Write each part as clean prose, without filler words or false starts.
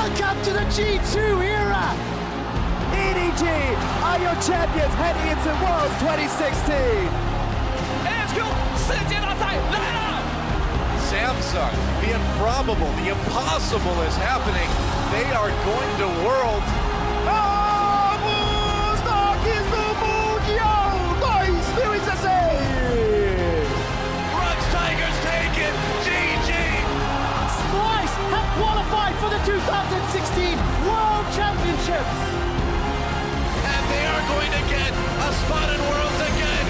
Welcome to the G2 era! EDG are your champions heading into Worlds 2016. AHQ 世界大赛来了 Samsung, the improbable, the impossible is happening. They are going to Worlds. Vamos, Knockers do Mundial 2016! Rux Tigers take it. GG. Splice have qualified for the 2016 World Championships! And they are going to get a spot in Worlds again.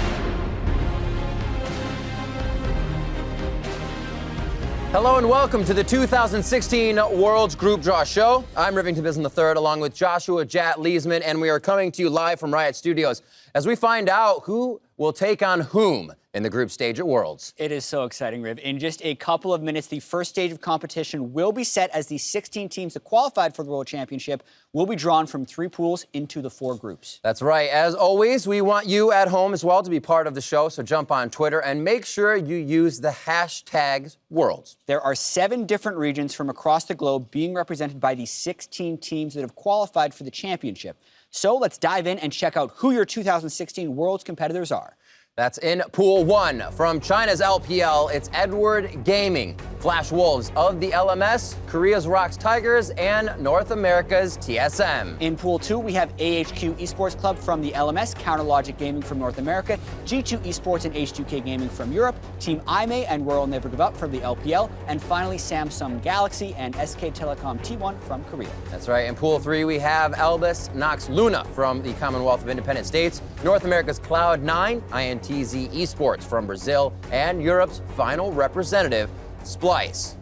Hello and welcome to the 2016 Worlds Group Draw Show. I'm Rivington Bisson III along with Joshua Jat Leesman, and we are coming to you live from Riot Studios as we find out who will take on whom in the group stage at Worlds. It is so exciting, Riv. In just a couple of minutes, the first stage of competition will be set as the 16 teams that qualified for the World Championship will be drawn from 3 pools into the 4 groups. That's right. As always, we want you at home as well to be part of the show, so jump on Twitter and make sure you use the hashtag Worlds. There are 7 different regions from across the globe being represented by the 16 teams that have qualified for the championship. So let's dive in and check out who your 2016 Worlds competitors are. That's in Pool 1. From China's LPL, it's Edward Gaming, Flash Wolves of the LMS, Korea's Rux Tigers, and North America's TSM. In Pool 2, we have AHQ Esports Club from the LMS, Counterlogic Gaming from North America, G2 Esports and H2K Gaming from Europe, Team IME and Royal Never Give Up from the LPL, and finally Samsung Galaxy and SK Telecom T1 from Korea. That's right. In Pool 3, we have Elbis Nox Luna from the Commonwealth of Independent States, North America's Cloud9, INTZ Esports from Brazil, and Europe's final representative, Splice.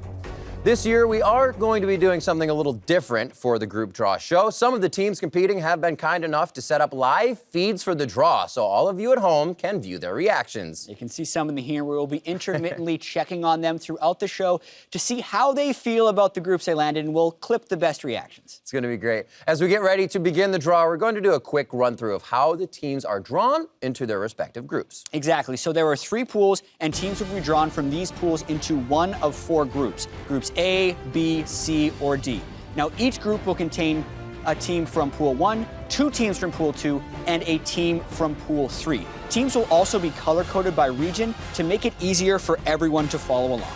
This year, we are going to be doing something a little different for the group draw show. Some of the teams competing have been kind enough to set up live feeds for the draw, so all of you at home can view their reactions. You can see some in the here. We will be intermittently checking on them throughout the show to see how they feel about the groups they landed, and we'll clip the best reactions. It's going to be great. As we get ready to begin the draw, we're going to do a quick run through of how the teams are drawn into their respective groups. Exactly. So there are 3 pools, and teams will be drawn from these pools into one of 4 groups. Groups A, B, C, or D. Now, each group will contain a team from Pool 1, 2 teams from Pool 2, and a team from Pool 3. Teams will also be color-coded by region to make it easier for everyone to follow along.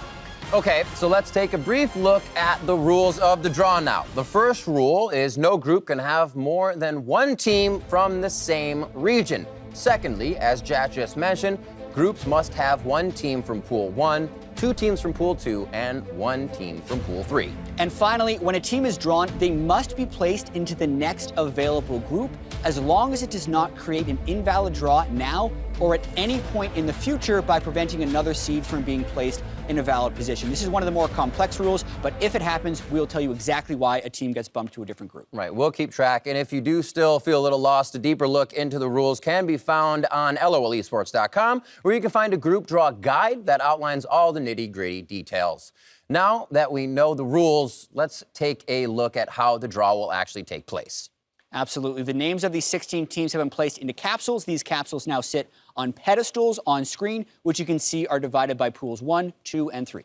Okay, so let's take a brief look at the rules of the draw now. The first rule is no group can have more than 1 team from the same region. Secondly, as Jat just mentioned, groups must have 1 team from Pool 1, 2 teams from Pool 2, and 1 team from Pool 3. And finally, when a team is drawn, they must be placed into the next available group as long as it does not create an invalid draw now or at any point in the future by preventing another seed from being placed in a valid position. This is one of the more complex rules, but if it happens, we'll tell you exactly why a team gets bumped to a different group. Right, we'll keep track, and if you do still feel a little lost, a deeper look into the rules can be found on lolesports.com, where you can find a group draw guide that outlines all the nitty-gritty details. Now that we know the rules, let's take a look at how the draw will actually take place. Absolutely. The names of these 16 teams have been placed into capsules. These capsules now sit on pedestals on screen, which you can see are divided by pools 1, 2, and 3.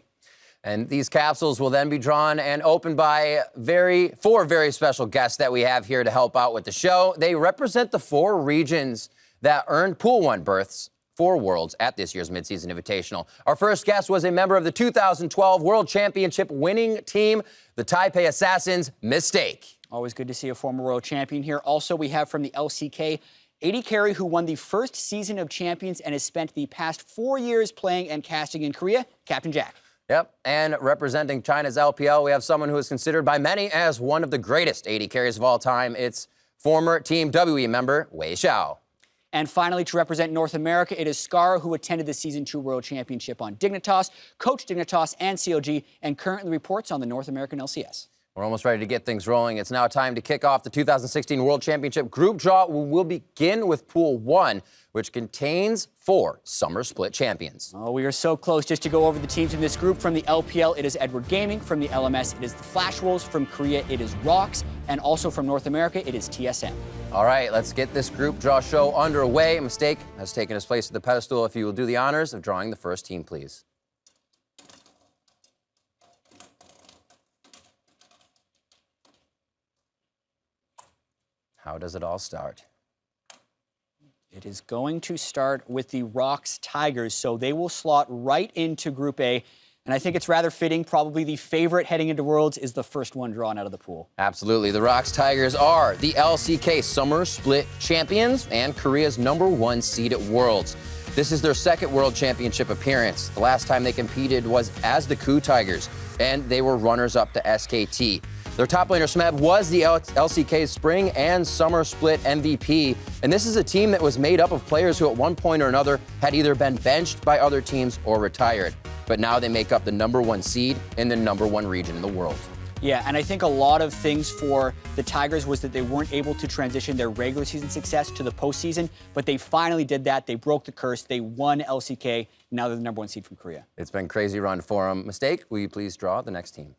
And these capsules will then be drawn and opened by 4 very special guests that we have here to help out with the show. They represent the 4 regions that earned Pool 1 berths for Worlds at this year's Midseason Invitational. Our first guest was a member of the 2012 World Championship winning team, the Taipei Assassins, Mistake. Always good to see a former world champion here. Also, we have from the LCK, AD Carry, who won the first season of Champions and has spent the past 4 years playing and casting in Korea, Captain Jack. Yep, and representing China's LPL, we have someone who is considered by many as one of the greatest AD carries of all time. It's former Team WE member, Wei Xiao. And finally, to represent North America, it is Scar, who attended the Season 2 World Championship on Dignitas, coached Dignitas and COG, and currently reports on the North American LCS. We're almost ready to get things rolling. It's now time to kick off the 2016 World Championship group draw. We'll begin with Pool 1, which contains 4 summer split champions. Oh, we are so close. Just to go over the teams in this group, from the LPL, it is Edward Gaming. From the LMS, it is the Flash Wolves. From Korea, it is Rux. And also from North America, it is TSM. All right, let's get this group draw show underway. Mistake has taken his place at the pedestal. If you will do the honors of drawing the first team, please. How does it all start? It is going to start with the Rocks Tigers, so they will slot right into Group A. And I think it's rather fitting. Probably the favorite heading into Worlds is the first one drawn out of the pool. Absolutely. The Rocks Tigers are the LCK Summer Split champions and Korea's #1 seed at Worlds. This is their second World Championship appearance. The last time they competed was as the Ku Tigers, and they were runners-up to SKT. Their top laner, Smeb, was the LCK Spring and Summer Split MVP, and this is a team that was made up of players who at one point or another had either been benched by other teams or retired. But now they make up the #1 seed in the #1 region in the world. Yeah, and I think a lot of things for the Tigers was that they weren't able to transition their regular season success to the postseason, but they finally did that. They broke the curse. They won LCK. Now they're the #1 seed from Korea. It's been a crazy run for them. Mistake, will you please draw the next team?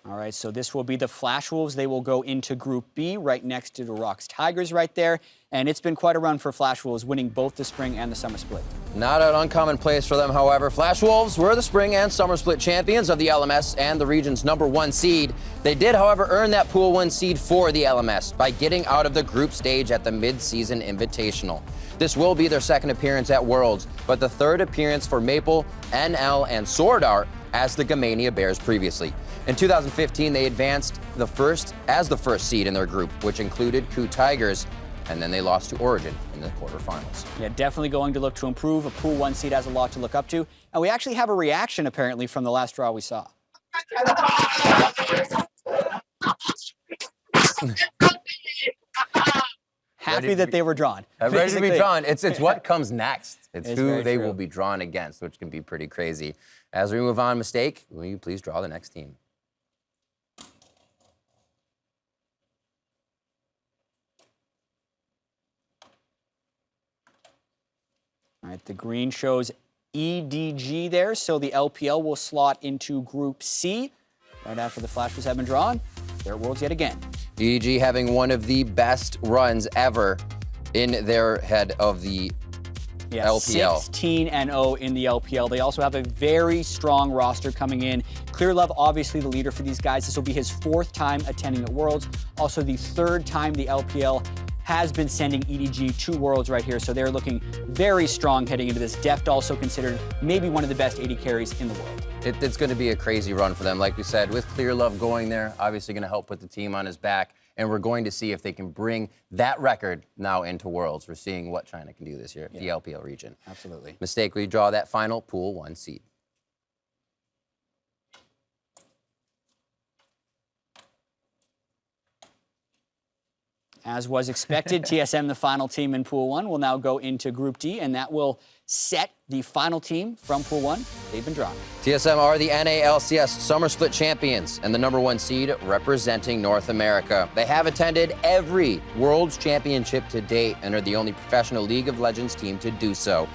All right, so this will be the Flash Wolves. They will go into Group B right next to the Rocks Tigers right there. And it's been quite a run for Flash Wolves, winning both the Spring and the Summer Split. Not an uncommon place for them, however. Flash Wolves were the Spring and Summer Split champions of the LMS and the region's #1 seed. They did, however, earn that Pool 1 seed for the LMS by getting out of the group stage at the mid-season Invitational. This will be their second appearance at Worlds, but the third appearance for Maple, NL, and Sword Art as the Gamania Bears previously. In 2015, they advanced as the first seed in their group, which included Ku Tigers, and then they lost to Origin in the quarterfinals. Yeah, definitely going to look to improve. A Pool 1 seed has a lot to look up to. And we actually have a reaction, apparently, from the last draw we saw. Happy that they were drawn. Ready to be drawn. It's what comes next. It's who they true. will be drawn against, which can be pretty crazy. As we move on, Mistake, will you please draw the next team? All right, the green shows EDG there, so the LPL will slot into Group C. Right after the Flashes have been drawn, they're at Worlds yet again. EDG having one of the best runs ever in their head of the LPL. 16-0 in the LPL. They also have a very strong roster coming in. Clear Love, obviously the leader for these guys. This will be his 4th time attending at Worlds. Also the 3rd time the LPL has been sending EDG to Worlds right here, so they're looking very strong heading into this. Deft also considered maybe one of the best AD carries in the world. It's going to be a crazy run for them. Like we said, with Clear Love going there, obviously going to help put the team on his back, and we're going to see if they can bring that record now into Worlds. We're seeing what China can do this year, the LPL region. Absolutely. Mistake, will you draw that final Pool 1 seed? As was expected, TSM, the final team in Pool 1, will now go into Group D, and that will set the final team from Pool 1. They've been drawn. TSM are the NALCS Summer Split champions and the #1 seed representing North America. They have attended every World's Championship to date and are the only professional League of Legends team to do so.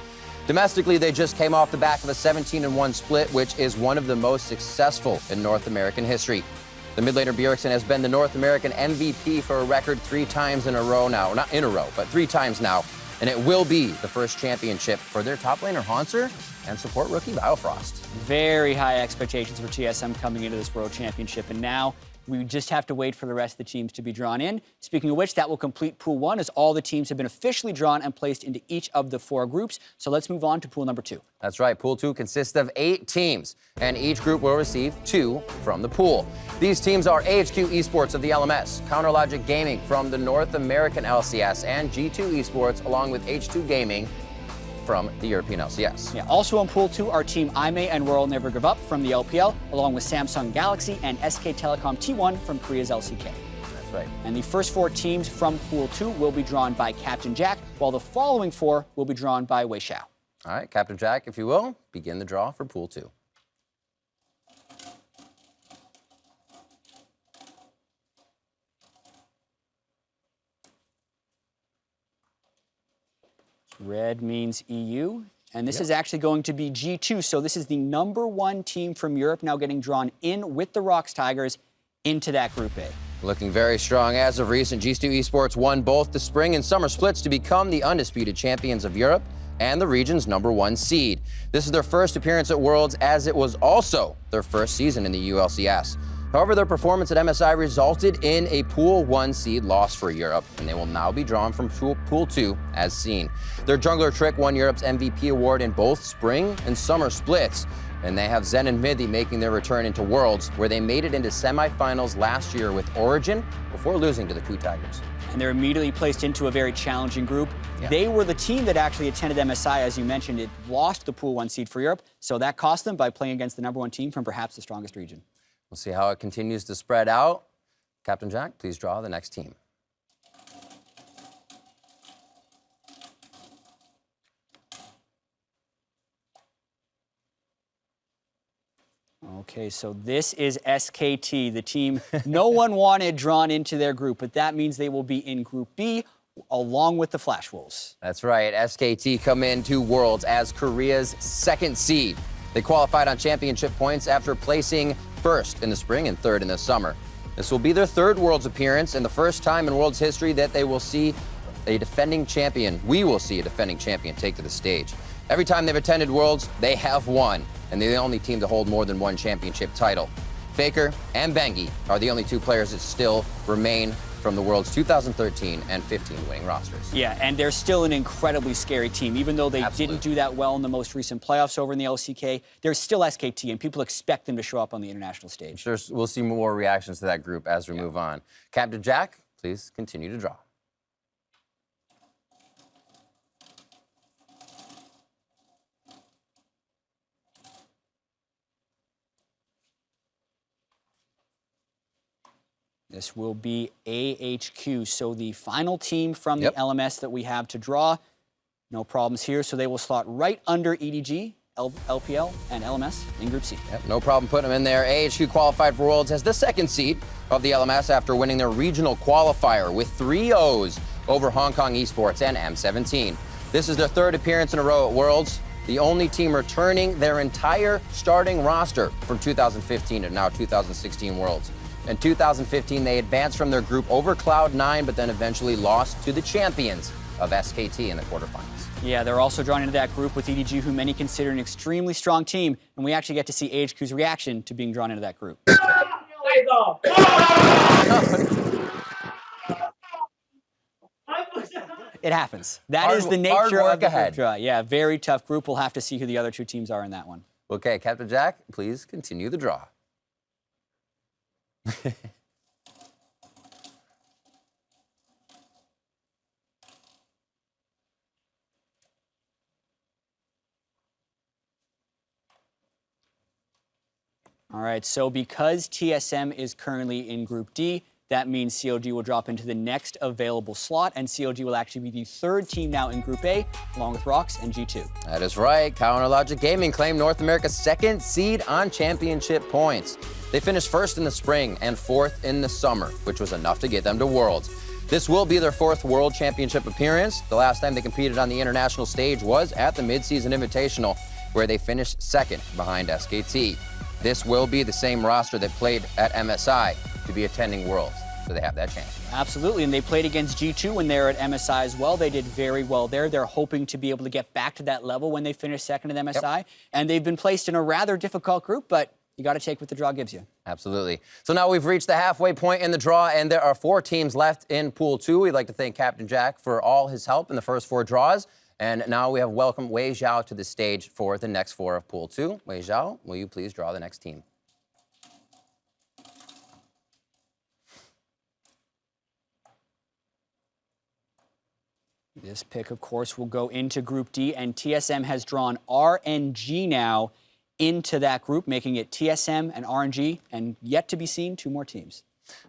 Domestically, they just came off the back of a 17-1 split, which is one of the most successful in North American history. The mid laner Bjergsen has been the North American MVP for a record 3 times in a row now. Not in a row, but 3 times now. And it will be the first championship for their top laner, Haunser, and support rookie Biofrost. Very high expectations for TSM coming into this World Championship. And now we just have to wait for the rest of the teams to be drawn in. Speaking of which, that will complete Pool 1 as all the teams have been officially drawn and placed into each of the 4 groups. So let's move on to Pool number 2. That's right. Pool 2 consists of 8 teams, and each group will receive 2 from the pool. These teams are AHQ Esports of the LMS, Counterlogic Gaming from the North American LCS, and G2 Esports along with H2 Gaming from the European LCS. Yeah, also in Pool 2 are Team IME and Royal Never Give Up from the LPL, along with Samsung Galaxy and SK Telecom T1 from Korea's LCK. That's right. And the first 4 teams from Pool 2 will be drawn by Captain Jack, while the following 4 will be drawn by Wei Xiao. All right, Captain Jack, if you will, begin the draw for Pool 2. Red means EU, and this is actually going to be G2, so this is the #1 team from Europe now getting drawn in with the Rocks Tigers into that Group A. Looking very strong as of recent. G2 Esports won both the spring and summer splits to become the undisputed champions of Europe and the region's #1 seed. This is their first appearance at Worlds, as it was also their first season in the ULCS. However, their performance at MSI resulted in a Pool 1 seed loss for Europe, and they will now be drawn from Pool 2 as seen. Their jungler Trick won Europe's MVP award in both spring and summer splits, and they have Zen and Mithi making their return into Worlds, where they made it into semifinals last year with Origin before losing to the Coup Tigers. And they're immediately placed into a very challenging group. Yeah. They were the team that actually attended MSI, as you mentioned. It lost the Pool 1 seed for Europe, so that cost them by playing against the #1 team from perhaps the strongest region. We'll see how it continues to spread out. Captain Jack, please draw the next team. Okay, so this is SKT, the team no one wanted drawn into their group, but that means they will be in Group B along with the Flash Wolves. That's right. SKT come into Worlds as Korea's 2nd seed. They qualified on championship points after placing 1st in the spring and 3rd in the summer. This will be their 3rd Worlds appearance and the first time in Worlds history that they will see a defending champion. We will see a defending champion take to the stage. Every time they've attended Worlds, they have won, and they're the only team to hold more than one championship title. Faker and Bengi are the only 2 players that still remain from the World's 2013 and 15 winning rosters. Yeah, and they're still an incredibly scary team. Even though they didn't do that well in the most recent playoffs over in the LCK, they're still SKT, and people expect them to show up on the international stage. I'm sure we'll see more reactions to that group as we move on. Captain Jack, please continue to draw. This will be AHQ, so the final team from the LMS that we have to draw. No problems here, so they will slot right under EDG, LPL, and LMS in Group C. Yep, no problem putting them in there. AHQ qualified for Worlds as the 2nd seed of the LMS after winning their regional qualifier with 3 O's over Hong Kong Esports and M17. This is their 3rd appearance in a row at Worlds, the only team returning their entire starting roster from 2015 to now 2016 Worlds. In 2015, they advanced from their group over Cloud9, but then eventually lost to the champions of SKT in the quarterfinals. Yeah, they're also drawn into that group with EDG, who many consider an extremely strong team, and we actually get to see AHQ's reaction to being drawn into that group. It happens. That is the nature of the group draw. Yeah, very tough group. We'll have to see who the other 2 teams are in that one. Okay, Captain Jack, please continue the draw. All right, so because TSM is currently in Group D, that means COG will drop into the next available slot, and COG will actually be the 3rd team now in Group A, along with Rox and G2. That is right. Counter Logic Gaming claimed North America's 2nd seed on championship points. They finished 1st in the spring and 4th in the summer, which was enough to get them to Worlds. This will be their 4th World Championship appearance. The last time they competed on the international stage was at the Mid-Season Invitational, where they finished 2nd behind SKT. This will be the same roster that played at MSI to be attending Worlds, so they have that chance. Absolutely, and they played against G2 when they were at MSI as well. They did very well there. They're hoping to be able to get back to that level when they finish 2nd at MSI, and they've been placed in a rather difficult group, but you got to take what the draw gives you. Absolutely. So now we've reached the halfway point in the draw, and there are 4 teams left in Pool 2. We'd like to thank Captain Jack for all his help in the first 4 draws. And now we have welcomed Wei Zhao to the stage for the next 4 of Pool 2. Wei Zhao, will you please draw the next team? This pick, of course, will go into Group D, and TSM has drawn RNG now into that group, making it TSM and RNG, and yet to be seen 2 more teams.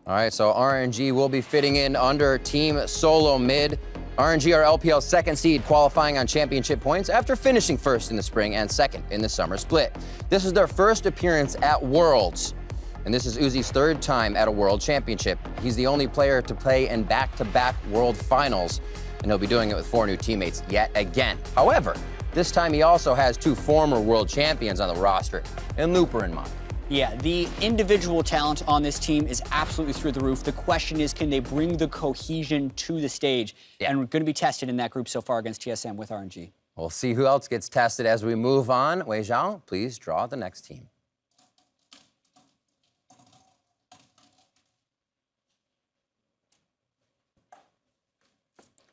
All right, so RNG will be fitting in under Team Solo Mid. RNG are LPL's 2nd seed, qualifying on championship points after finishing 1st in the spring and 2nd in the summer split. This is their 1st appearance at Worlds, and this is Uzi's 3rd time at a World Championship. He's the only player to play in back-to-back World Finals, and he'll be doing it with 4 new teammates yet again. However, this time he also has 2 former world champions on the roster, and Looper in mind. Yeah, the individual talent on this team is absolutely through the roof. The question is, can they bring the cohesion to the stage? Yeah. And we're going to be tested in that group so far against TSM with RNG. We'll see who else gets tested as we move on. Wei Zhao, please draw the next team.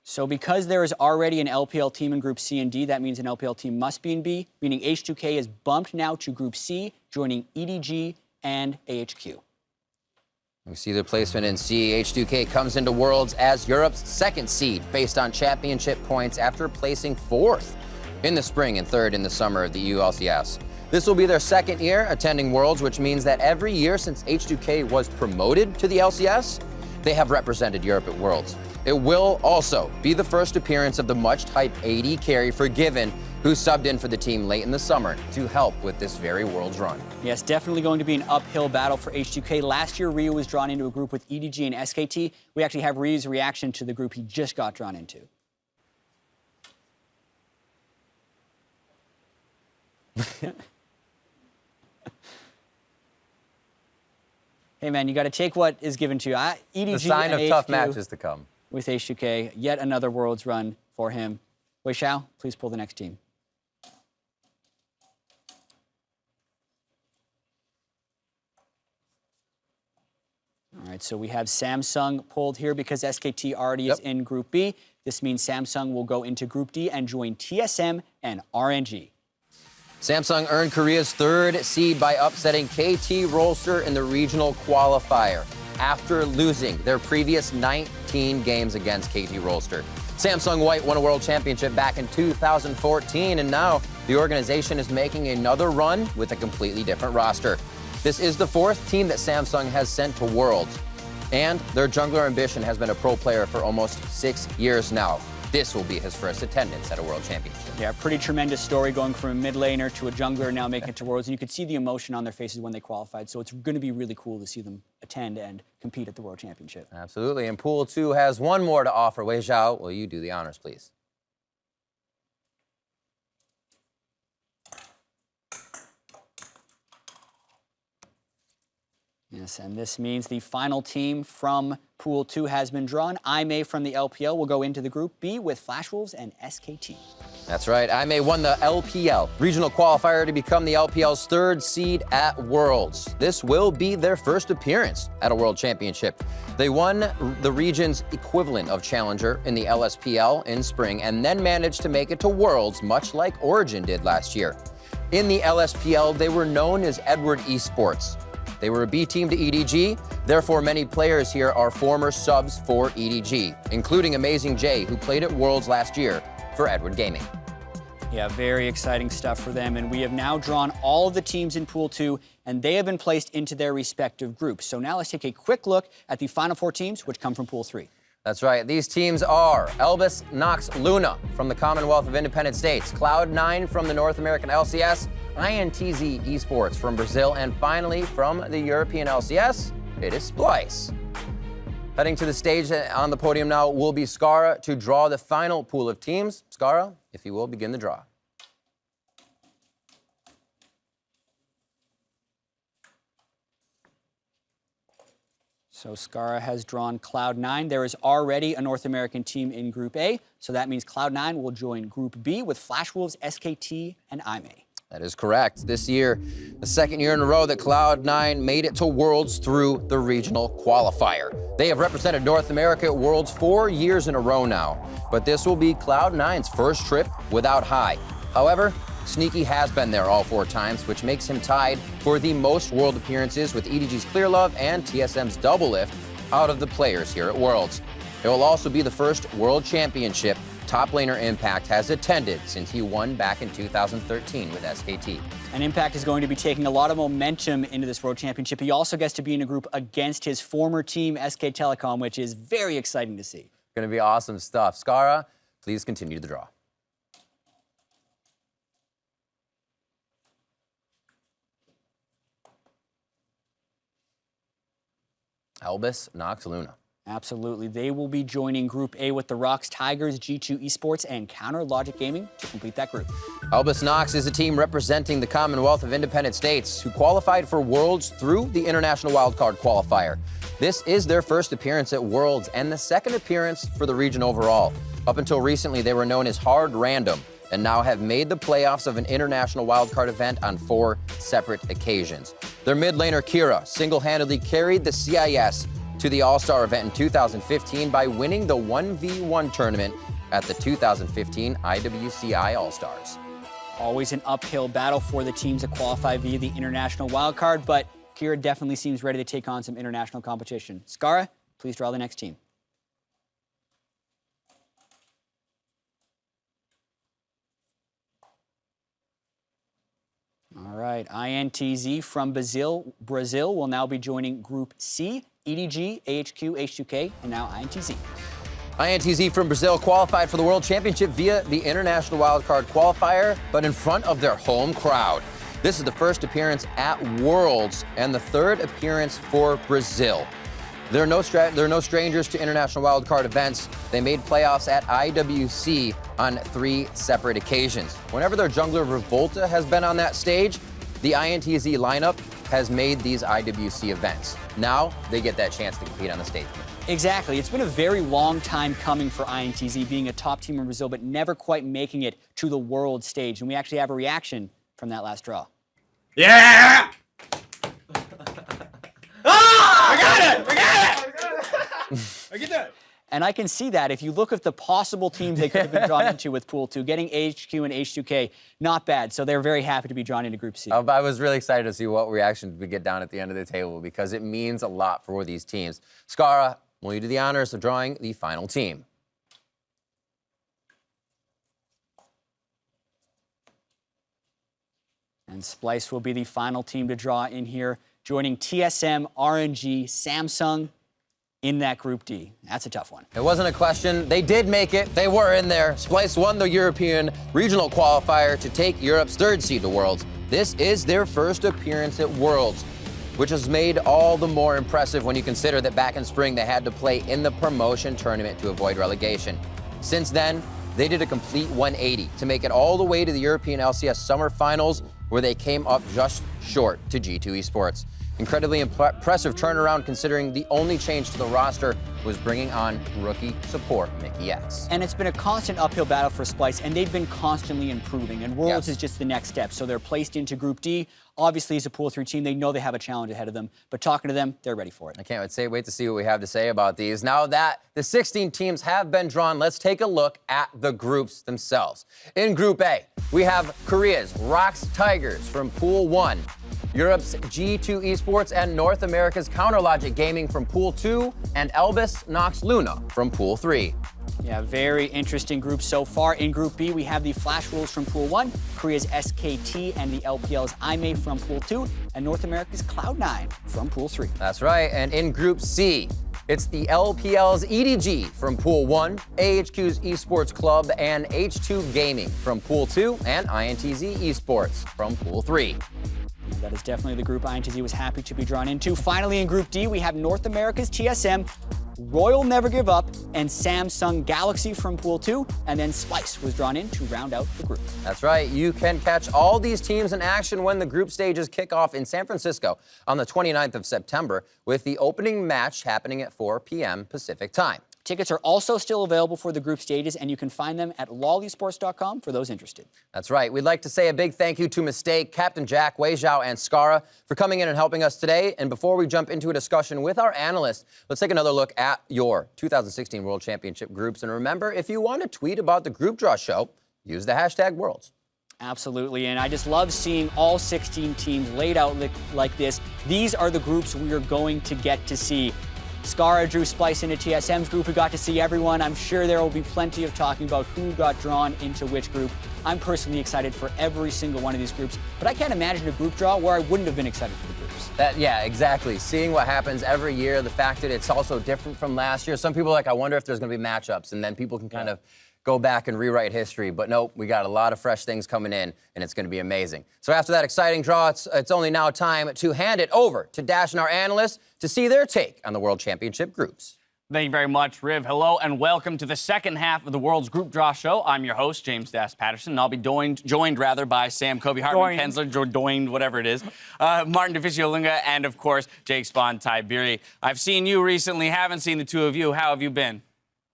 So because there is already an LPL team in Group C and D, that means an LPL team must be in B, meaning H2K is bumped now to Group C, joining EDG and AHQ. We see the placement in C. H2K comes into Worlds as Europe's second seed based on championship points after placing 4th in the spring and 3rd in the summer of the ULCS. This will be their 2nd year attending Worlds, which means that every year since H2K was promoted to the LCS, they have represented Europe at Worlds. It will also be the first appearance of the much-hyped AD carry Forgiven, who subbed in for the team late in the summer to help with this very Worlds run. Yes, definitely going to be an uphill battle for H2K. Last year, Ryu was drawn into a group with EDG and SKT. We actually have Ryu's reaction to the group he just got drawn into. Hey, man, you got to take what is given to you. EDG The sign and of tough AHQ matches to come. with H2K, yet another Worlds run for him. Wei Xiao, please pull the next team. All right, so we have Samsung pulled here because SKT already is in Group B. This means Samsung will go into Group D and join TSM and RNG. Samsung earned Korea's 3rd seed by upsetting KT Rolster in the regional qualifier after losing their previous 19 games against KT Rolster. Samsung White won a world championship back in 2014, and now the organization is making another run with a completely different roster. This is the 4th team that Samsung has sent to Worlds, and their jungler Ambition has been a pro player for almost 6 years now. This will be his first attendance at a world championship. Yeah, pretty tremendous story going from a mid laner to a jungler now making it to Worlds. And you could see the emotion on their faces when they qualified. So it's going to be really cool to see them attend and compete at the World Championship. Absolutely. And Pool 2 has one more to offer. Wei Zhao, will you do the honors, please? Yes, and this means the final team from Pool 2 has been drawn. IMA from the LPL will go into the Group B with Flash Wolves and SKT. That's right. IMA won the LPL regional qualifier to become the LPL's 3rd seed at Worlds. This will be their first appearance at a World Championship. They won the region's equivalent of Challenger in the LSPL in spring and then managed to make it to Worlds, much like Origin did last year. In the LSPL, they were known as Edward Esports. They were a B team to EDG, therefore many players here are former subs for EDG, including Amazing J, who played at Worlds last year for Edward Gaming. Yeah, very exciting stuff for them. And we have now drawn all of the teams in Pool 2, and they have been placed into their respective groups. So now let's take a quick look at the final 4 teams, which come from Pool 3. That's right. These teams are Elvis, Nox, Luna from the Commonwealth of Independent States, Cloud9 from the North American LCS, INTZ Esports from Brazil, and finally from the European LCS, it is Splice. Heading to the stage on the podium now will be Skara to draw the final pool of teams. Skara, if you will, begin the draw. So Skara has drawn Cloud9. There is already a North American team in Group A, so that means Cloud9 will join Group B with Flash Wolves, SKT, and IMA. That is correct. This year, the 2nd year in a row that Cloud9 made it to Worlds through the regional qualifier. They have represented North America at Worlds 4 years in a row now, but this will be Cloud9's first trip without High. However, Sneaky has been there all 4 times, which makes him tied for the most World appearances with EDG's Clear Love and TSM's Double Lift out of the players here at Worlds. It will also be the first World Championship top laner Impact has attended since he won back in 2013 with SKT. And Impact is going to be taking a lot of momentum into this World Championship. He also gets to be in a group against his former team, SK Telecom, which is very exciting to see. Going to be awesome stuff. Skara, please continue the draw. Elvis, Nox, Luna. Absolutely. They will be joining Group A with the Rocks, Tigers, G2 Esports, and Counter Logic Gaming to complete that group. Albus Knox is a team representing the Commonwealth of Independent States who qualified for Worlds through the International Wildcard Qualifier. This is their first appearance at Worlds and the second appearance for the region overall. Up until recently, they were known as Hard Random and now have made the playoffs of an international wildcard event on 4 separate occasions. Their mid laner, Kira, single-handedly carried the CIS to the All-Star event in 2015 by winning the 1v1 tournament at the 2015 IWCI All-Stars. Always an uphill battle for the teams that qualify via the international wildcard, but Kira definitely seems ready to take on some international competition. Skara, please draw the next team. All right, INTZ from Brazil will now be joining Group C, EDG, AHQ, H2K, and now INTZ. INTZ from Brazil qualified for the World Championship via the International Wildcard Qualifier, but in front of their home crowd. This is the first appearance at Worlds and the third appearance for Brazil. They're no strangers to international wildcard events. They made playoffs at IWC on 3 separate occasions. Whenever their jungler Revolta has been on that stage, the INTZ lineup has made these IWC events. Now they get that chance to compete on the stage. Exactly. It's been a very long time coming for INTZ, being a top team in Brazil, but never quite making it to the world stage. And we actually have a reaction from that last draw. Yeah! I got it! I get that! And I can see that if you look at the possible teams they could have been drawn into with Pool 2, getting AHQ and H2K, not bad. So they're very happy to be drawn into Group C. I was really excited to see what reactions we get down at the end of the table because it means a lot for these teams. Skara, will you do the honors of drawing the final team? And Splice will be the final team to draw in here, joining TSM, RNG, Samsung in that Group D. That's a tough one. It wasn't a question. They did make it. They were in there. Splice won the European regional qualifier to take Europe's 3rd seed to Worlds. This is their first appearance at Worlds, which is made all the more impressive when you consider that back in spring they had to play in the promotion tournament to avoid relegation. Since then, they did a complete 180 to make it all the way to the European LCS Summer Finals, where they came up just short to G2 Esports. Incredibly impressive turnaround considering the only change to the roster was bringing on rookie support Mickey X. And it's been a constant uphill battle for Splice, and they've been constantly improving, and Worlds is just the next step. So they're placed into Group D. Obviously, as a Pool 3 team, they know they have a challenge ahead of them, but talking to them, they're ready for it. I can't wait to see what we have to say about these. Now that the 16 teams have been drawn, let's take a look at the groups themselves. In Group A, we have Korea's Rocks Tigers from Pool 1, Europe's G2 Esports and North America's Counter Logic Gaming from Pool 2, and Albus Knox Luna from Pool 3. Yeah, very interesting group so far. In Group B, we have the Flash Rules from Pool 1, Korea's SKT and the LPL's IME from Pool 2, and North America's Cloud9 from Pool 3. That's right, and in Group C, it's the LPL's EDG from Pool 1, AHQ's Esports Club, and H2 Gaming from Pool 2, and INTZ Esports from Pool 3. That is definitely the group INTZ was happy to be drawn into. Finally, in Group D, we have North America's TSM, Royal Never Give Up, and Samsung Galaxy from Pool 2, and then Splice was drawn in to round out the group. That's right. You can catch all these teams in action when the group stages kick off in San Francisco on the 29th of September, with the opening match happening at 4 p.m. Pacific time. Tickets are also still available for the group stages, and you can find them at lolesports.com for those interested. That's right. We'd like to say a big thank you to Mistake, Captain Jack, Wei Zhao, and Skara for coming in and helping us today. And before we jump into a discussion with our analysts, let's take another look at your 2016 World Championship groups. And remember, if you want to tweet about the Group Draw Show, use the hashtag Worlds. Absolutely, and I just love seeing all 16 teams laid out like this. These are the groups we are going to get to see. Skara drew Splice into TSM's group. We got to see everyone. I'm sure there will be plenty of talking about who got drawn into which group. I'm personally excited for every single one of these groups, but I can't imagine a group draw where I wouldn't have been excited for the groups. Yeah, exactly. Seeing what happens every year, the fact that it's also different from last year. Some people are like, I wonder if there's going to be matchups, and then people can kind of go back and rewrite history. But nope, we got a lot of fresh things coming in, and it's going to be amazing. So after that exciting draw, it's only now time to hand it over to Dash and our analysts to see their take on the World Championship groups. Thank you very much, Riv. Hello and welcome to the second half of the World's Group Draw Show. I'm your host, James Das Patterson, and I'll be joined by Sam Kobe Hartman, Kensler, Joined, whatever it is, Martin DeFicio-Lunga, and of course, Jake Spawn Tiberi. I've seen you recently, haven't seen the two of you. How have you been?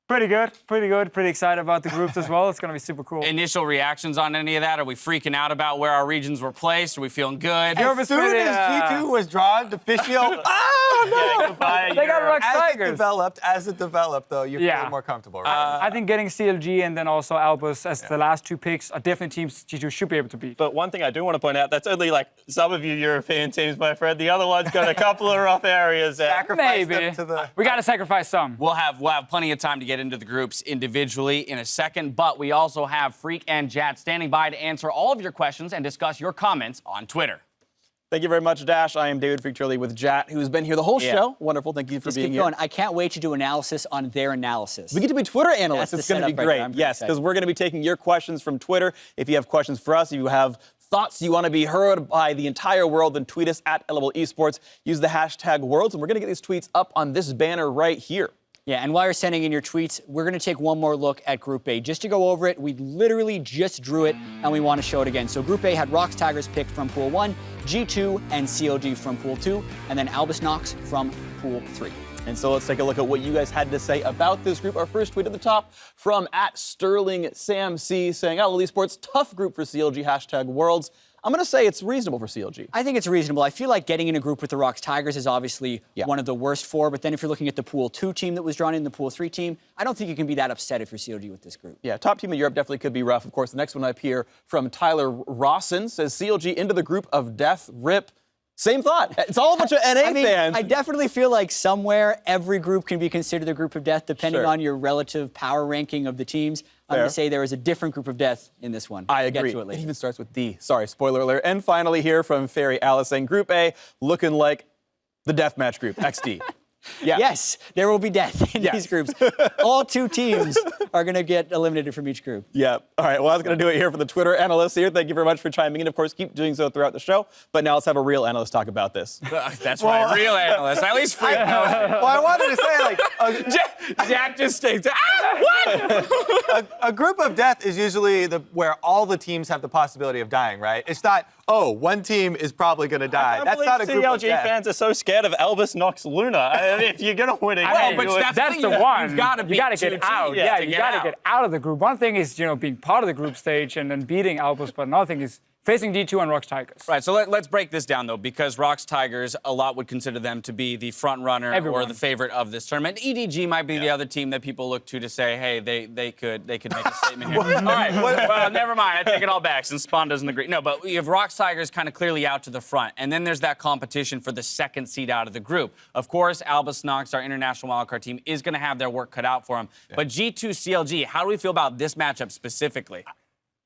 Pretty good. Pretty excited about the groups as well. It's going to be super cool. Initial reactions on any of that? Are we freaking out about where our regions were placed? Are we feeling good? As soon as G2 was drawn, DeFicio, oh no! Yeah, goodbye, they got Rocks Tigers. As it developed, though, you feel more comfortable, right? I think getting CLG and then also Albus as the last two picks are definitely teams G2 should be able to beat. But one thing I do want to point out, that's only like some of you European teams, my friend. The other one's got a couple of rough areas there. Maybe. We got to sacrifice some. We'll have plenty of time to get into the groups individually in a second, but we also have Freak and Jat standing by to answer all of your questions and discuss your comments on Twitter. Thank you very much, Dash. I am David Freak Turley with Jat, who's been here the whole show. Wonderful. Thank you for being here. Going. I can't wait to do analysis on their analysis. We get to be Twitter analysts. It's going to be great. Yes, because we're going to be taking your questions from Twitter. If you have questions for us, if you have thoughts you want to be heard by the entire world, then tweet us at LOL Esports. Use the hashtag Worlds, and we're going to get these tweets up on this banner right here. Yeah, and while you're sending in your tweets, we're going to take one more look at Group A. Just to go over it, we literally just drew it, and we want to show it again. So Group A had Rocks Tigers picked from Pool 1, G2 and CLG from Pool 2, and then Albus Nox from Pool 3. And so let's take a look at what you guys had to say about this group. Our first tweet at the top from @SterlingSamC saying, LOL Esports, tough group for CLG, hashtag Worlds. I'm going to say it's reasonable for CLG. I think it's reasonable. I feel like getting in a group with the Rocks Tigers is obviously one of the worst four, but then if you're looking at the Pool 2 team that was drawn in, the Pool 3 team, I don't think you can be that upset if you're CLG with this group. Yeah, top team in Europe definitely could be rough. Of course, the next one up here from Tyler Rawson says CLG into the group of death, rip. Same thought. It's all a bunch of NA fans. I definitely feel like somewhere every group can be considered a group of death, depending on your relative power ranking of the teams. I'm going to say there is a different group of death in this one. I agree. It even starts with D. Sorry, spoiler alert. And finally here from Fairy Alice saying Group A looking like the deathmatch group, XD. Yeah. Yes, there will be death in these groups. All two teams are going to get eliminated from each group. Yeah. All right, well, that's going to do it here for the Twitter analysts here. Thank you very much for chiming in. Of course, keep doing so throughout the show. But now let's have a real analyst talk about this. That's right, real analyst. At least Freak knows. Well, I wanted to say, like, Jack just stinks. What? a group of death is usually where all the teams have the possibility of dying, right? It's not, oh, one team is probably going to die. That's not a group of death. CLG fans are so scared of Albus Nox Luna. If you're going to win a game, but that's the one. You got to get out. Yeah, you got to get out of the group. One thing is, being part of the group stage and then beating Albus, but another thing is facing G2 and Rocks Tigers. Right, so let's break this down, though, because Rocks Tigers, a lot would consider them to be the front runner or the favorite of this tournament. EDG might be the other team that people look to say, hey, they could make a statement here. All right, well, never mind. I take it all back since Spawn doesn't agree. No, but you have Rocks Tigers kind of clearly out to the front, and then there's that competition for the second seed out of the group. Of course, Albus Nox, our international wildcard team, is going to have their work cut out for them. Yeah. But G2 CLG, how do we feel about this matchup specifically?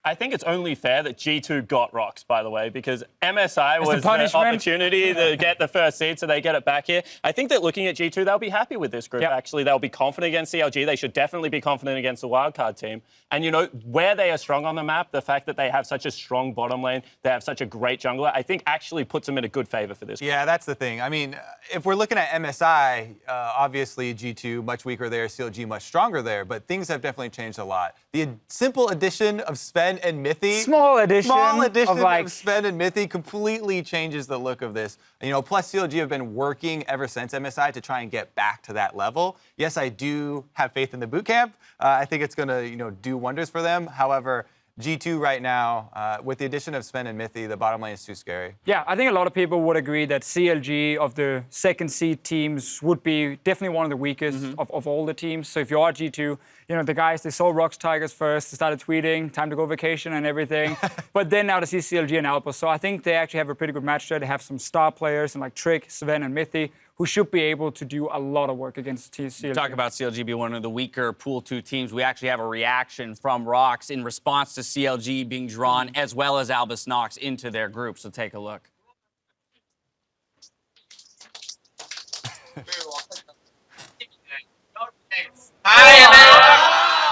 I think it's only fair that G2 got Rocks, by the way, because MSI was the opportunity to get the first seed, so they get it back here. I think that looking at G2, they'll be happy with this group, actually. They'll be confident against CLG. They should definitely be confident against the wildcard team. And, where they are strong on the map, the fact that they have such a strong bottom lane, they have such a great jungler, I think actually puts them in a good favor for this group. Yeah, that's the thing. I mean, if we're looking at MSI, obviously G2 much weaker there, CLG much stronger there, but things have definitely changed a lot. The simple addition of Sven and Mithy. Small addition of Sven and Mithy completely changes the look of this. Plus CLG have been working ever since MSI to try and get back to that level. Yes, I do have faith in the boot camp. I think it's going to, do wonders for them. However, G2 right now, with the addition of Sven and Mithy, the bottom lane is too scary. Yeah, I think a lot of people would agree that CLG of the second seed teams would be definitely one of the weakest of all the teams. So if you are G2, the guys, they saw Rocks Tigers first, they started tweeting, time to go vacation and everything. But then now they see CLG and Albus. So I think they actually have a pretty good match there. They have some star players and like Trick, Sven, and Mithy, who should be able to do a lot of work against CLG. Talk about CLG being one of the weaker Pool 2 teams. We actually have a reaction from Rocks in response to CLG being drawn, as well as Albus Nox, into their group. So take a look.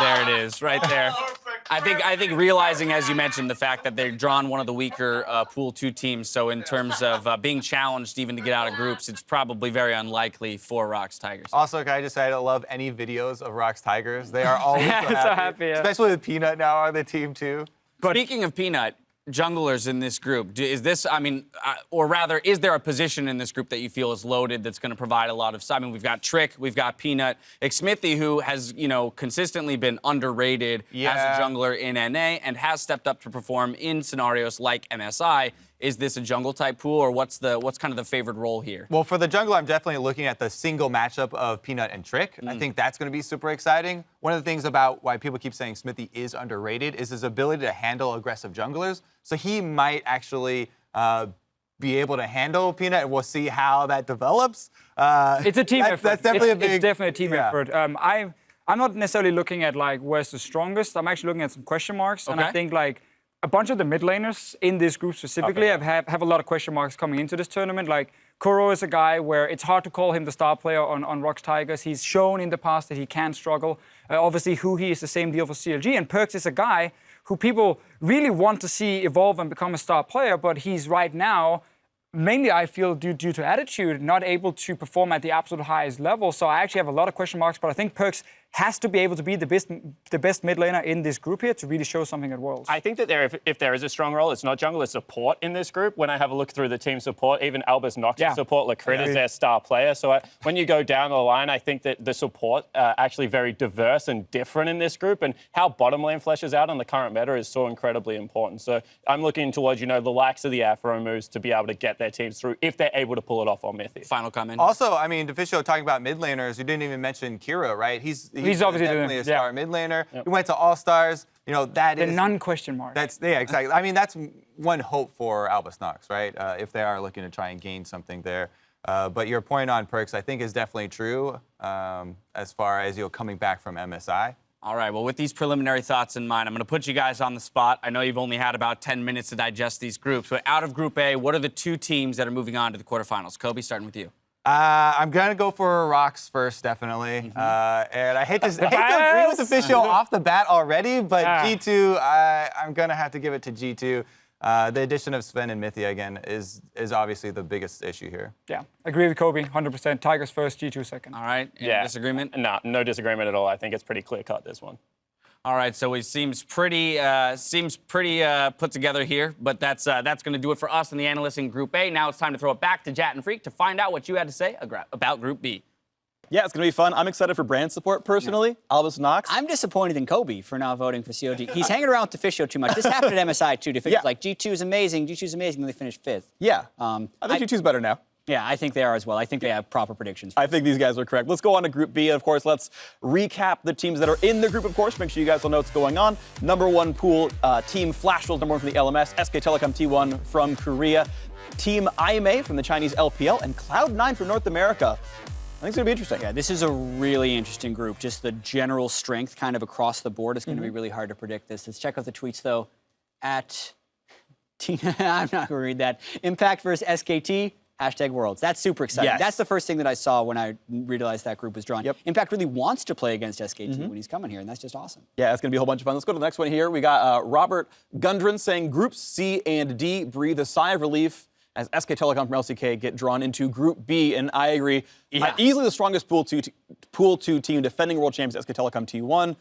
There it is, right there. I think realizing, as you mentioned, the fact that they're drawn one of the weaker Pool 2 teams, so in terms of being challenged even to get out of groups, it's probably very unlikely for Rocks Tigers. Also, can I just say I love any videos of Rocks Tigers. They are always so happy. So happy, yeah. Especially with Peanut now on the team, too. But speaking of Peanut, junglers in this group, is this, I mean, or rather, is there a position in this group that you feel is loaded that's going to provide a lot of, I mean, we've got Trick, we've got Peanut, Xmithy, who has, you know, consistently been underrated as a jungler in NA and has stepped up to perform in scenarios like MSI. Is this a jungle type pool, or what's kind of the favored role here? Well, for the jungle, I'm definitely looking at the single matchup of Peanut and Trick. I think that's going to be super exciting. One of the things about why people keep saying Xmithy is underrated is his ability to handle aggressive junglers. So he might actually be able to handle Peanut, and we'll see how that develops. It's a team effort. That's definitely it's definitely a team effort. I'm not necessarily looking at like where's the strongest. I'm actually looking at some question marks, and I think like a bunch of the mid laners in this group specifically have a lot of question marks coming into this tournament. Like Kuro is a guy where it's hard to call him the star player on Rocks Tigers. He's shown in the past that he can struggle. Obviously, Huhi is the same deal for CLG, and Perks is a guy who people really want to see evolve and become a star player, but he's right now, mainly I feel due to attitude, not able to perform at the absolute highest level. So I actually have a lot of question marks, but I think Perks has to be able to be the best mid laner in this group here to really show something at Worlds. I think that if there is a strong role, it's not jungle, it's support in this group. When I have a look through the team support, even Albus Nox's support, Lakrit is their star player. So when you go down the line, I think that the support actually very diverse and different in this group, and how bottom lane fleshes out on the current meta is so incredibly important. So I'm looking towards, you know, the likes of the Afro moves to be able to get their teams through if they're able to pull it off on Mythic. Final comment. Also, I mean, Deficio talking about mid laners, you didn't even mention Kira, right? He's obviously definitely a star mid laner. He went to All-Stars. You know, that is... The non-question mark. Exactly. I mean, that's one hope for Albus Nox, right? If they are looking to try and gain something there. But your point on Perks, I think, is definitely true as far as, you know, coming back from MSI. All right, well, with these preliminary thoughts in mind, I'm going to put you guys on the spot. I know you've only had about 10 minutes to digest these groups, but out of Group A, what are the two teams that are moving on to the quarterfinals? Kobe, starting with you. I'm going to go for Rocks first, definitely. And I hate to agree with Official off the bat already, but G2, I'm going to have to give it to G2. The addition of Sven and Mythia, again, is obviously the biggest issue here. Yeah, agree with Kobe, 100%. Tigers first, G2 second. All right, any disagreement? No disagreement at all. I think it's pretty clear-cut, this one. All right, so it seems pretty put together here, but that's going to do it for us and the analysts in Group A. Now it's time to throw it back to Jat and Freak to find out what you had to say about Group B. Yeah, it's going to be fun. I'm excited for brand support, personally. Albus Nox. I'm disappointed in Kobe for not voting for COG. He's hanging around with Deficio too much. This happened at MSI, too. Deficio's like, G2 is amazing, and they finished 5th. Yeah, I think G2's better now. Yeah, I think they are as well. I think they have proper predictions. I think these guys are correct. Let's go on to Group B. Of course, let's recap the teams that are in the group, of course. Make sure you guys will know what's going on. Number one pool, Team Flash Wolves, number one from the LMS, SK Telecom T1 from Korea, Team IMA from the Chinese LPL, and Cloud9 from North America. I think it's going to be interesting. Yeah, this is a really interesting group. Just the general strength kind of across the board is going to be really hard to predict this. Let's check out the tweets, though. At I'm not going to read that. Impact versus SKT. #Worlds. That's super exciting. Yes. That's the first thing that I saw when I realized that group was drawn. Yep. Impact really wants to play against SKT when he's coming here, and that's just awesome. Yeah, it's going to be a whole bunch of fun. Let's go to the next one here. We got Robert Gundren saying Groups C and D breathe a sigh of relief as SK Telecom from LCK get drawn into Group B, and I agree. Easily the strongest Pool 2 team, defending world champions, SK Telecom T1.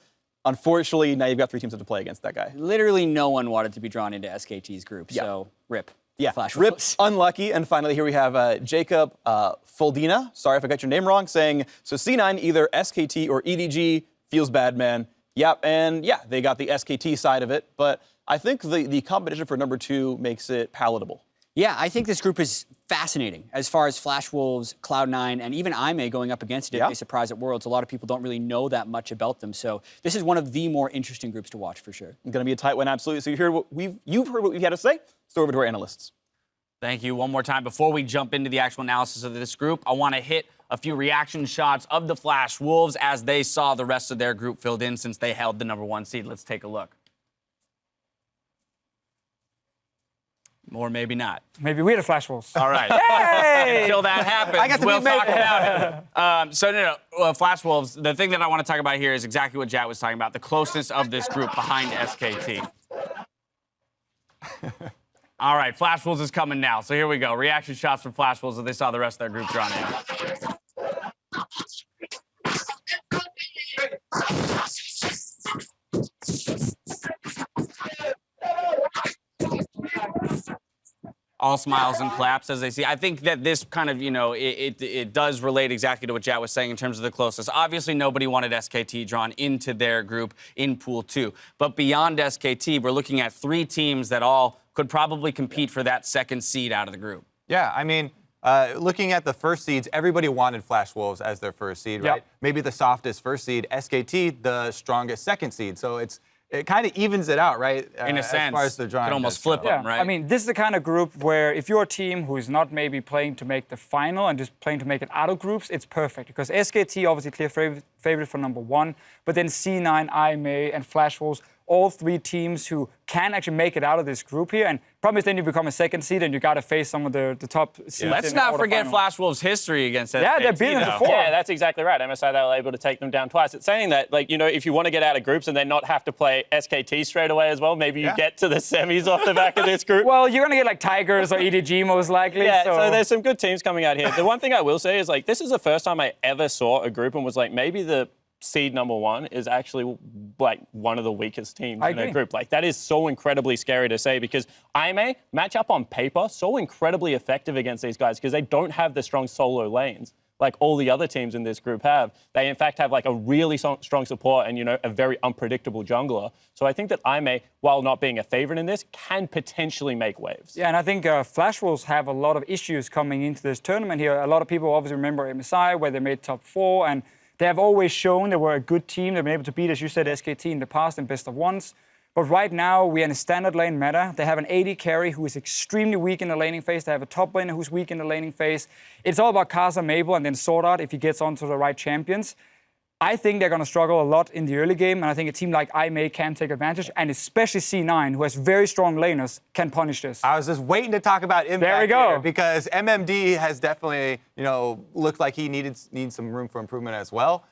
Unfortunately, now you've got 3 teams that have to play against that guy. Literally no one wanted to be drawn into SKT's group, so rip. Yeah, Flash rip, Wolves. unlucky. And finally, here we have Jacob Foldina, sorry if I got your name wrong, saying, so C9, either SKT or EDG, feels bad, man. Yep, and yeah, they got the SKT side of it, but I think the competition for number 2 makes it palatable. Yeah, I think this group is fascinating as far as Flash Wolves, Cloud9, and even IMA going up against it if they surprise at Worlds. A lot of people don't really know that much about them, so this is one of the more interesting groups to watch for sure. It's going to be a tight one, absolutely. So you've heard what we've had to say. Let's throw over to our analysts. Thank you. One more time. Before we jump into the actual analysis of this group, I want to hit a few reaction shots of the Flash Wolves as they saw the rest of their group filled in since they held the #1 seed. Let's take a look. Or maybe not. Maybe we're the Flash Wolves. All right. Yay! Until that happens, we'll talk about it. Flash Wolves, the thing that I want to talk about here is exactly what Jat was talking about, the closeness of this group behind SKT. All right, Flash Wolves is coming now. So here we go. Reaction shots from Flash Wolves as they saw the rest of their group drawn in. All smiles and claps as they see. I think that this kind of, it does relate exactly to what Jat was saying in terms of the closest. Obviously, nobody wanted SKT drawn into their group in Pool 2. But beyond SKT, we're looking at 3 teams that all could probably compete for that second seed out of the group. Yeah, I mean, looking at the first seeds, everybody wanted Flash Wolves as their first seed, right? Maybe the softest first seed, SKT, the strongest second seed. So it kind of evens it out, right? In a sense, as far as the drawing could almost flip them, right? I mean, this is the kind of group where if you're a team who is not maybe playing to make the final and just playing to make it out of groups, it's perfect. Because SKT, obviously clear favorite for number 1, but then C9, IMA, and Flash Wolves, all 3 teams who can actually make it out of this group here. And problem is then you become a second seed and you got to face some of the top seeds. Let's not forget Flash Wolves' history against SKT. Yeah, they've beaten them before. Yeah, that's exactly right. MSI, they were able to take them down twice. It's saying that, if you want to get out of groups and then not have to play SKT straight away as well, maybe you get to the semis off the back of this group. Well, you're going to get like Tigers or EDG most likely. Yeah, so there's some good teams coming out here. The one thing I will say is this is the first time I ever saw a group and was maybe the seed number 1 is actually one of the weakest teams in a group. That is so incredibly scary to say because IMA match up on paper so incredibly effective against these guys because they don't have the strong solo lanes like all the other teams in this group have. They in fact have a really strong support and a very unpredictable jungler. So I think that IMA, while not being a favorite in this, can potentially make waves. Yeah, and I think Flash Wolves have a lot of issues coming into this tournament here. A lot of people obviously remember MSI where they made top 4 and they have always shown they were a good team. They've been able to beat, as you said, SKT in the past in best of ones. But right now, we're in a standard lane meta. They have an AD carry who is extremely weak in the laning phase. They have a top laner who's weak in the laning phase. It's all about Kai'Sa, Mabel, and then Sword Art if he gets onto the right champions. I think they're going to struggle a lot in the early game, and I think a team like IMA can take advantage, and especially C9, who has very strong laners, can punish this. I was just waiting to talk about Impact there we go. Here because MMD has definitely, looked like he needs some room for improvement as well.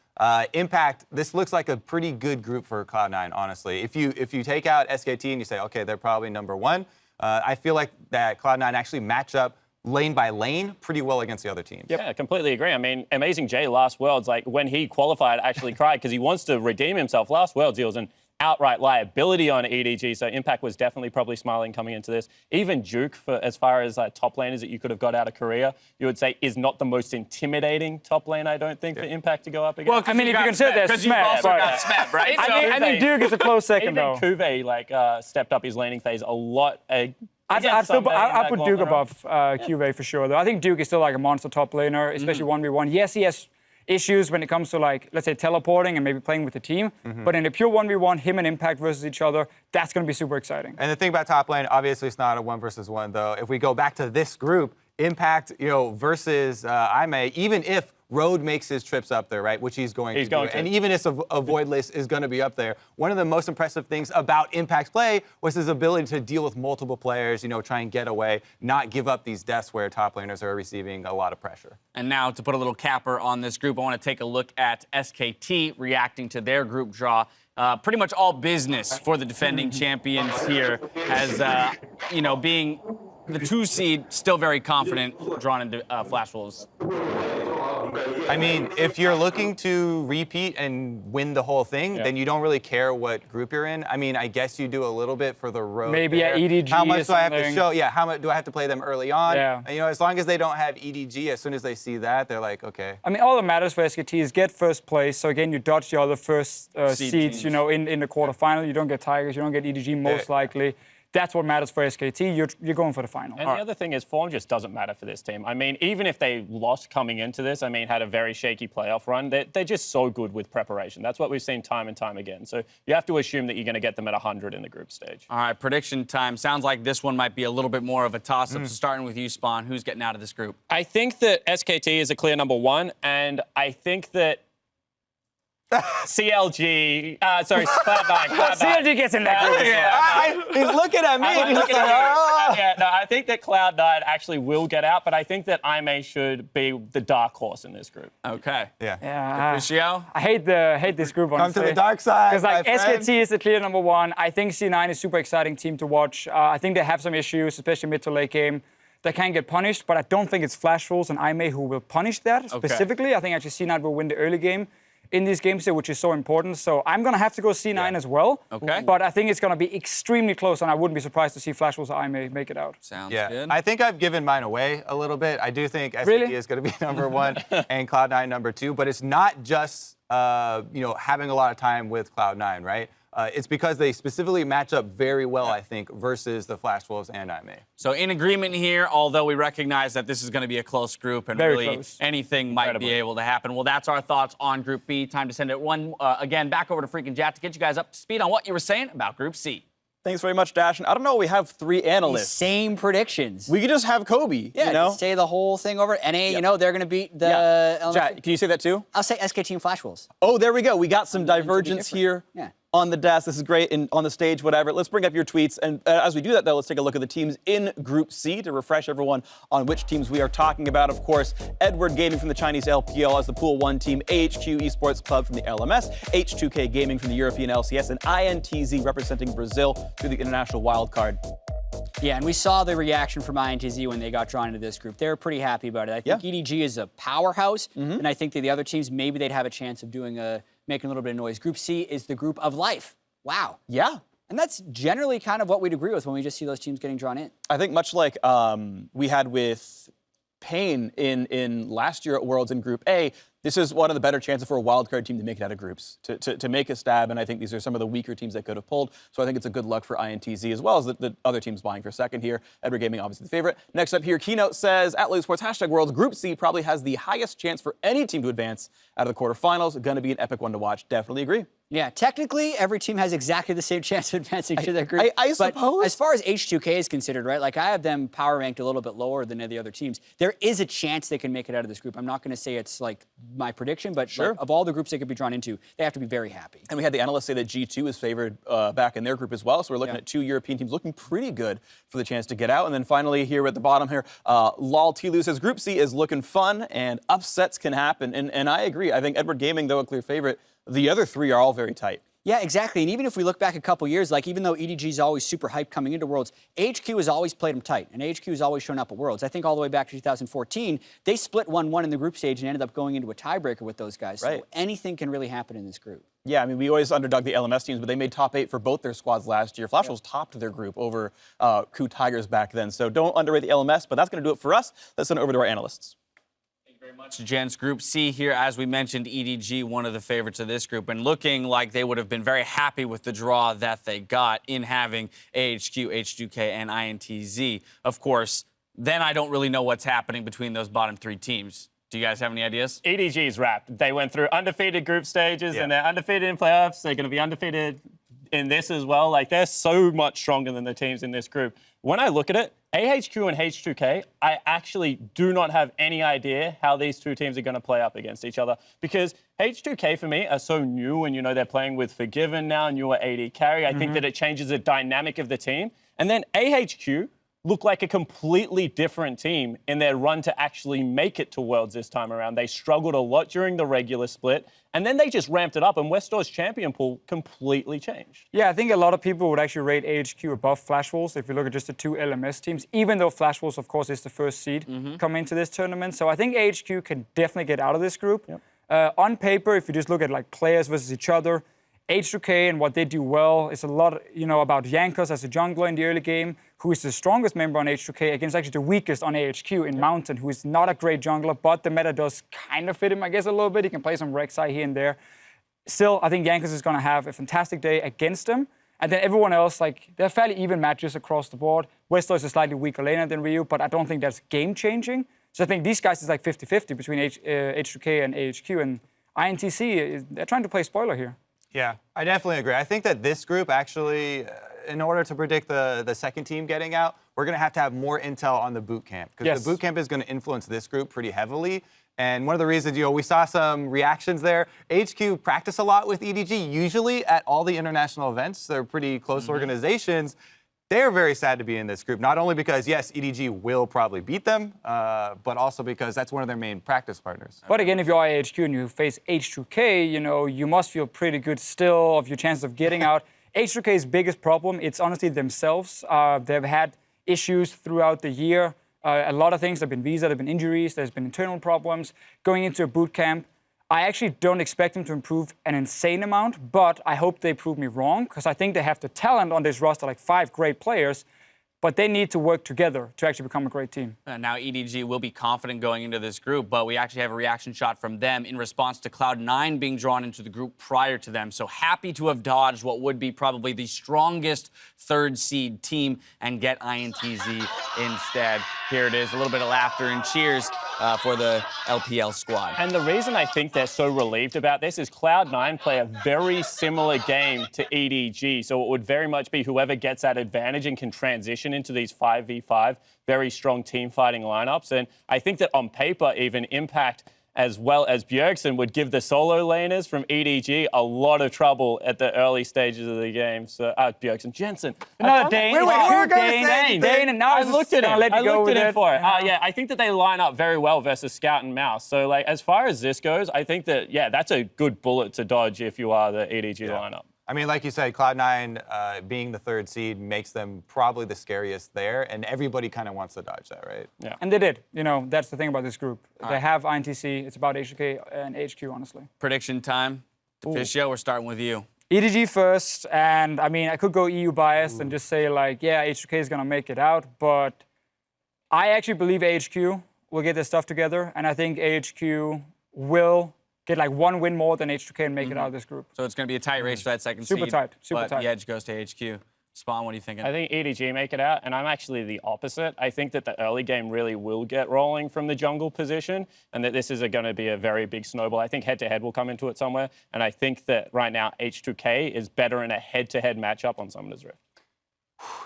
Impact, this looks like a pretty good group for Cloud9, honestly. If you take out SKT and you say, okay, they're probably number 1, I feel like that Cloud9 actually match up lane by lane pretty well against the other teams. Yep. Yeah, I completely agree. I mean, Amazing J last Worlds, when he qualified, actually cried because he wants to redeem himself. Last Worlds, he was an outright liability on EDG, so Impact was definitely probably smiling coming into this. Even Duke, for as far as top laners that you could have got out of Korea, you would say is not the most intimidating top lane, I don't think, for Impact to go up against. Well, I mean, if you consider that Smet, right? I think Duke is a close second, though. Even Kuve stepped up his laning phase a lot. I'd put Duke above QV for sure, though. I think Duke is still a monster top laner, especially 1v1. Yes, he has issues when it comes to let's say teleporting and maybe playing with the team. But in a pure 1v1, him and Impact versus each other, that's going to be super exciting. And the thing about top lane, obviously it's not a 1 versus 1 though. If we go back to this group, Impact, versus IMA, even if Road makes his trips up there, right, which he's going to do. And even if a Void list is going to be up there, one of the most impressive things about Impact's play was his ability to deal with multiple players, try and get away, not give up these deaths where top laners are receiving a lot of pressure. And now to put a little capper on this group, I want to take a look at SKT reacting to their group draw. Pretty much all business for the defending champions here as, being the 2 seed, still very confident, drawn into Flash Wolves. I mean, if you're looking to repeat and win the whole thing, then you don't really care what group you're in. I mean, I guess you do a little bit for the road. Maybe at EDG. How much do I have to show? Yeah, how much do I have to play them early on? Yeah. And, as long as they don't have EDG, as soon as they see that, they're like, okay. I mean, all that matters for SKT is get first place. So again, you dodge the other first seeds, in the quarterfinal. You don't get Tigers, you don't get EDG most likely. That's what matters for SKT. You're going for the final. And the other thing is form just doesn't matter for this team. I mean, even if they lost coming into this, had a very shaky playoff run, they're just so good with preparation. That's what we've seen time and time again. So you have to assume that you're going to get them at 100 in the group stage. All right, prediction time. Sounds like this one might be a little bit more of a toss-up. So starting with you, Spawn, who's getting out of this group? I think that SKT is a clear number 1, and I think that CLG, sorry, Cloud9. CLG gets in that group. He's looking at me. I'm He's looking like, at you. Yeah, no, I think that Cloud9 actually will get out, but I think that IMA should be the dark horse in this group. Okay. Yeah. Michelle? I hate this group, Come honestly. to the dark side, Because like my friend. SKT is the clear number one. I think C9 is a super exciting team to watch. I think they have some issues, especially mid to late game. They can get punished, but I don't think it's Flash Rules and IMA who will punish that specifically. I think actually C9 will win the early game in these games here, which is so important. So I'm going to have to go C9 as well. Okay. But I think it's going to be extremely close, and I wouldn't be surprised to see Flash Rules or IMA make it out. Sounds Yeah, good. I think I've given mine away a little bit. I do think SKT is going to be number one and Cloud9 number two, but it's not just having a lot of time with Cloud9, right? It's because they specifically match up very well, I think, versus the Flash Wolves and IMA. So in agreement here, although we recognize that this is going to be a close group and Very really close. anything might be able to happen. Well, that's our thoughts on Group B. Time to send it again back over to Freaking Jack to get you guys up to speed on what you were saying about Group C. Thanks very much, Dash. And I don't know, we have 3 analysts. Same predictions. We could just have Kobe, Yeah, you know? just say the whole thing over. NA, they're going to beat the... Jack, can you say that too? I'll say SK Team Flash Wolves. Oh, there we go. We got some divergence here on the desk. This is great. And on the stage, whatever. Let's bring up your tweets. And as we do that, though, let's take a look at the teams in Group C to refresh everyone on which teams we are talking about. Of course, Edward Gaming from the Chinese LPL as the Pool 1 team, AHQ Esports Club from the LMS, H2K Gaming from the European LCS, and INTZ representing Brazil through the International Wildcard. Yeah, and we saw the reaction from INTZ when they got drawn into this group. They were pretty happy about it. I think EDG is a powerhouse, and I think that the other teams, maybe they'd have a chance of making a little bit of noise. Group C is the group of life. Wow. Yeah. And that's generally kind of what we'd agree with when we just see those teams getting drawn in. I think much like we had with Pain in last year at Worlds in Group A, this is one of the better chances for a wildcard team to make it out of groups, to make a stab, and I think these are some of the weaker teams that could have pulled, so I think it's a good luck for INTZ as well as the other teams vying for second here. Edward Gaming, obviously the favorite. Next up here, Keynote says, at Esports, #Worlds, Group C probably has the highest chance for any team to advance out of the quarterfinals. Going to be an epic one to watch. Definitely agree. Yeah, technically, every team has exactly the same chance of advancing to that group. I suppose. But as far as H2K is considered, right, like I have them power ranked a little bit lower than the other teams. There is a chance they can make it out of this group. I'm not going to say it's like my prediction, but like, of all the groups they could be drawn into, they have to be very happy. And we had the analysts say that G2 is favored back in their group as well, so we're looking at 2 European teams looking pretty good for the chance to get out. And then finally here at the bottom here, Lol Tilu says Group C is looking fun and upsets can happen. And I agree. I think Edward Gaming, though a clear favorite, the other 3 are all very tight. Yeah, exactly. And even if we look back a couple years, like even though EDG is always super hyped coming into Worlds, AHQ has always played them tight, and AHQ has always shown up at Worlds. I think all the way back to 2014, they split 1-1 in the group stage and ended up going into a tiebreaker with those guys. Right. So anything can really happen in this group. Yeah, I mean, we always underdog the LMS teams, but they made top 8 for both their squads last year. Flash Wolves topped their group over Coup Tigers back then. So don't underrate the LMS, but that's going to do it for us. Let's send it over to our analysts. Very much, gents. Group C here, as we mentioned, EDG, one of the favorites of this group, and looking like they would have been very happy with the draw that they got in having AHQ, H2K, and INTZ. Of course, then I don't really know what's happening between those bottom 3 teams. Do you guys have any ideas? EDG's wrapped. They went through undefeated group stages, and they're undefeated in playoffs. They're going to be undefeated in this as well. Like, they're so much stronger than the teams in this group. When I look at it, AHQ and H2K, I actually do not have any idea how these 2 teams are going to play up against each other, because H2K for me are so new, and they're playing with Forgiven now, newer AD carry. I think that it changes the dynamic of the team. And then AHQ look like a completely different team in their run to actually make it to Worlds this time around. They struggled a lot during the regular split, and then they just ramped it up, and Westor's champion pool completely changed. Yeah, I think a lot of people would actually rate AHQ above Flash Wolves if you look at just the 2 LMS teams, even though Flash Wolves, of course, is the first seed coming into this tournament. So I think AHQ can definitely get out of this group. On paper, if you just look at like players versus each other, H2K and what they do well is a lot, about Yankos as a jungler in the early game, who is the strongest member on H2K against actually the weakest on AHQ in Mountain, who is not a great jungler, but the meta does kind of fit him, I guess, a little bit. He can play some Rek'Sai here and there. Still, I think Yankos is going to have a fantastic day against him. And then everyone else, they're fairly even matches across the board. Westor is a slightly weaker laner than Ryu, but I don't think that's game-changing. So I think these guys is like 50-50 between H2K and AHQ, and INTC, they're trying to play spoiler here. Yeah, I definitely agree. I think that this group actually, in order to predict the second team getting out, we're going to have more intel on the boot camp, because the boot camp is going to influence this group pretty heavily. And one of the reasons, we saw some reactions there. HQ practice a lot with EDG, usually at all the international events. They're pretty close organizations. They're very sad to be in this group, not only because, yes, EDG will probably beat them, but also because that's one of their main practice partners. But again, if you're IHQ and you face H2K, you must feel pretty good still of your chances of getting out. H2K's biggest problem, it's honestly themselves. They've had issues throughout the year. A lot of things. There have been visa, there have been injuries, there's been internal problems. Going into a boot camp, I actually don't expect them to improve an insane amount, but I hope they prove me wrong, because I think they have the talent on this roster, like 5 great players, but they need to work together to actually become a great team. Now EDG will be confident going into this group, but we actually have a reaction shot from them in response to Cloud9 being drawn into the group prior to them. So happy to have dodged what would be probably the strongest 3rd seed team and get INTZ instead. Here it is, a little bit of laughter and cheers for the LPL squad. And the reason I think they're so relieved about this is Cloud9 play a very similar game to EDG. So it would very much be whoever gets that advantage and can transition into these 5v5 very strong team fighting lineups. And I think that on paper, even Impact as well as Bjergsen would give the solo laners from EDG a lot of trouble at the early stages of the game. So, Bjergsen, Jensen. No, Dane. Dane, and now I looked at it. I looked at it for it. Yeah. I think that they line up very well versus Scout and Mouse. So, as far as this goes, I think that, that's a good bullet to dodge if you are the EDG lineup. I mean, like you said, Cloud9 being the 3rd seed makes them probably the scariest there, and everybody kind of wants to dodge that, right? Yeah. And they did. That's the thing about this group. They have INTC. It's about H2K and HQ, honestly. Prediction time. Deficio, we're starting with you. EDG first, and I mean, I could go EU biased and just say, H2K is going to make it out, but I actually believe HQ will get their stuff together, and I think HQ will get 1 win more than H2K and make it out of this group. So it's going to be a tight race for that 2nd seed. Super tight. But the edge goes to HQ. Spawn, what are you thinking? I think EDG make it out, and I'm actually the opposite. I think that the early game really will get rolling from the jungle position, and that this is going to be a very big snowball. I think head-to-head will come into it somewhere, and I think that right now H2K is better in a head-to-head matchup on Summoner's Rift.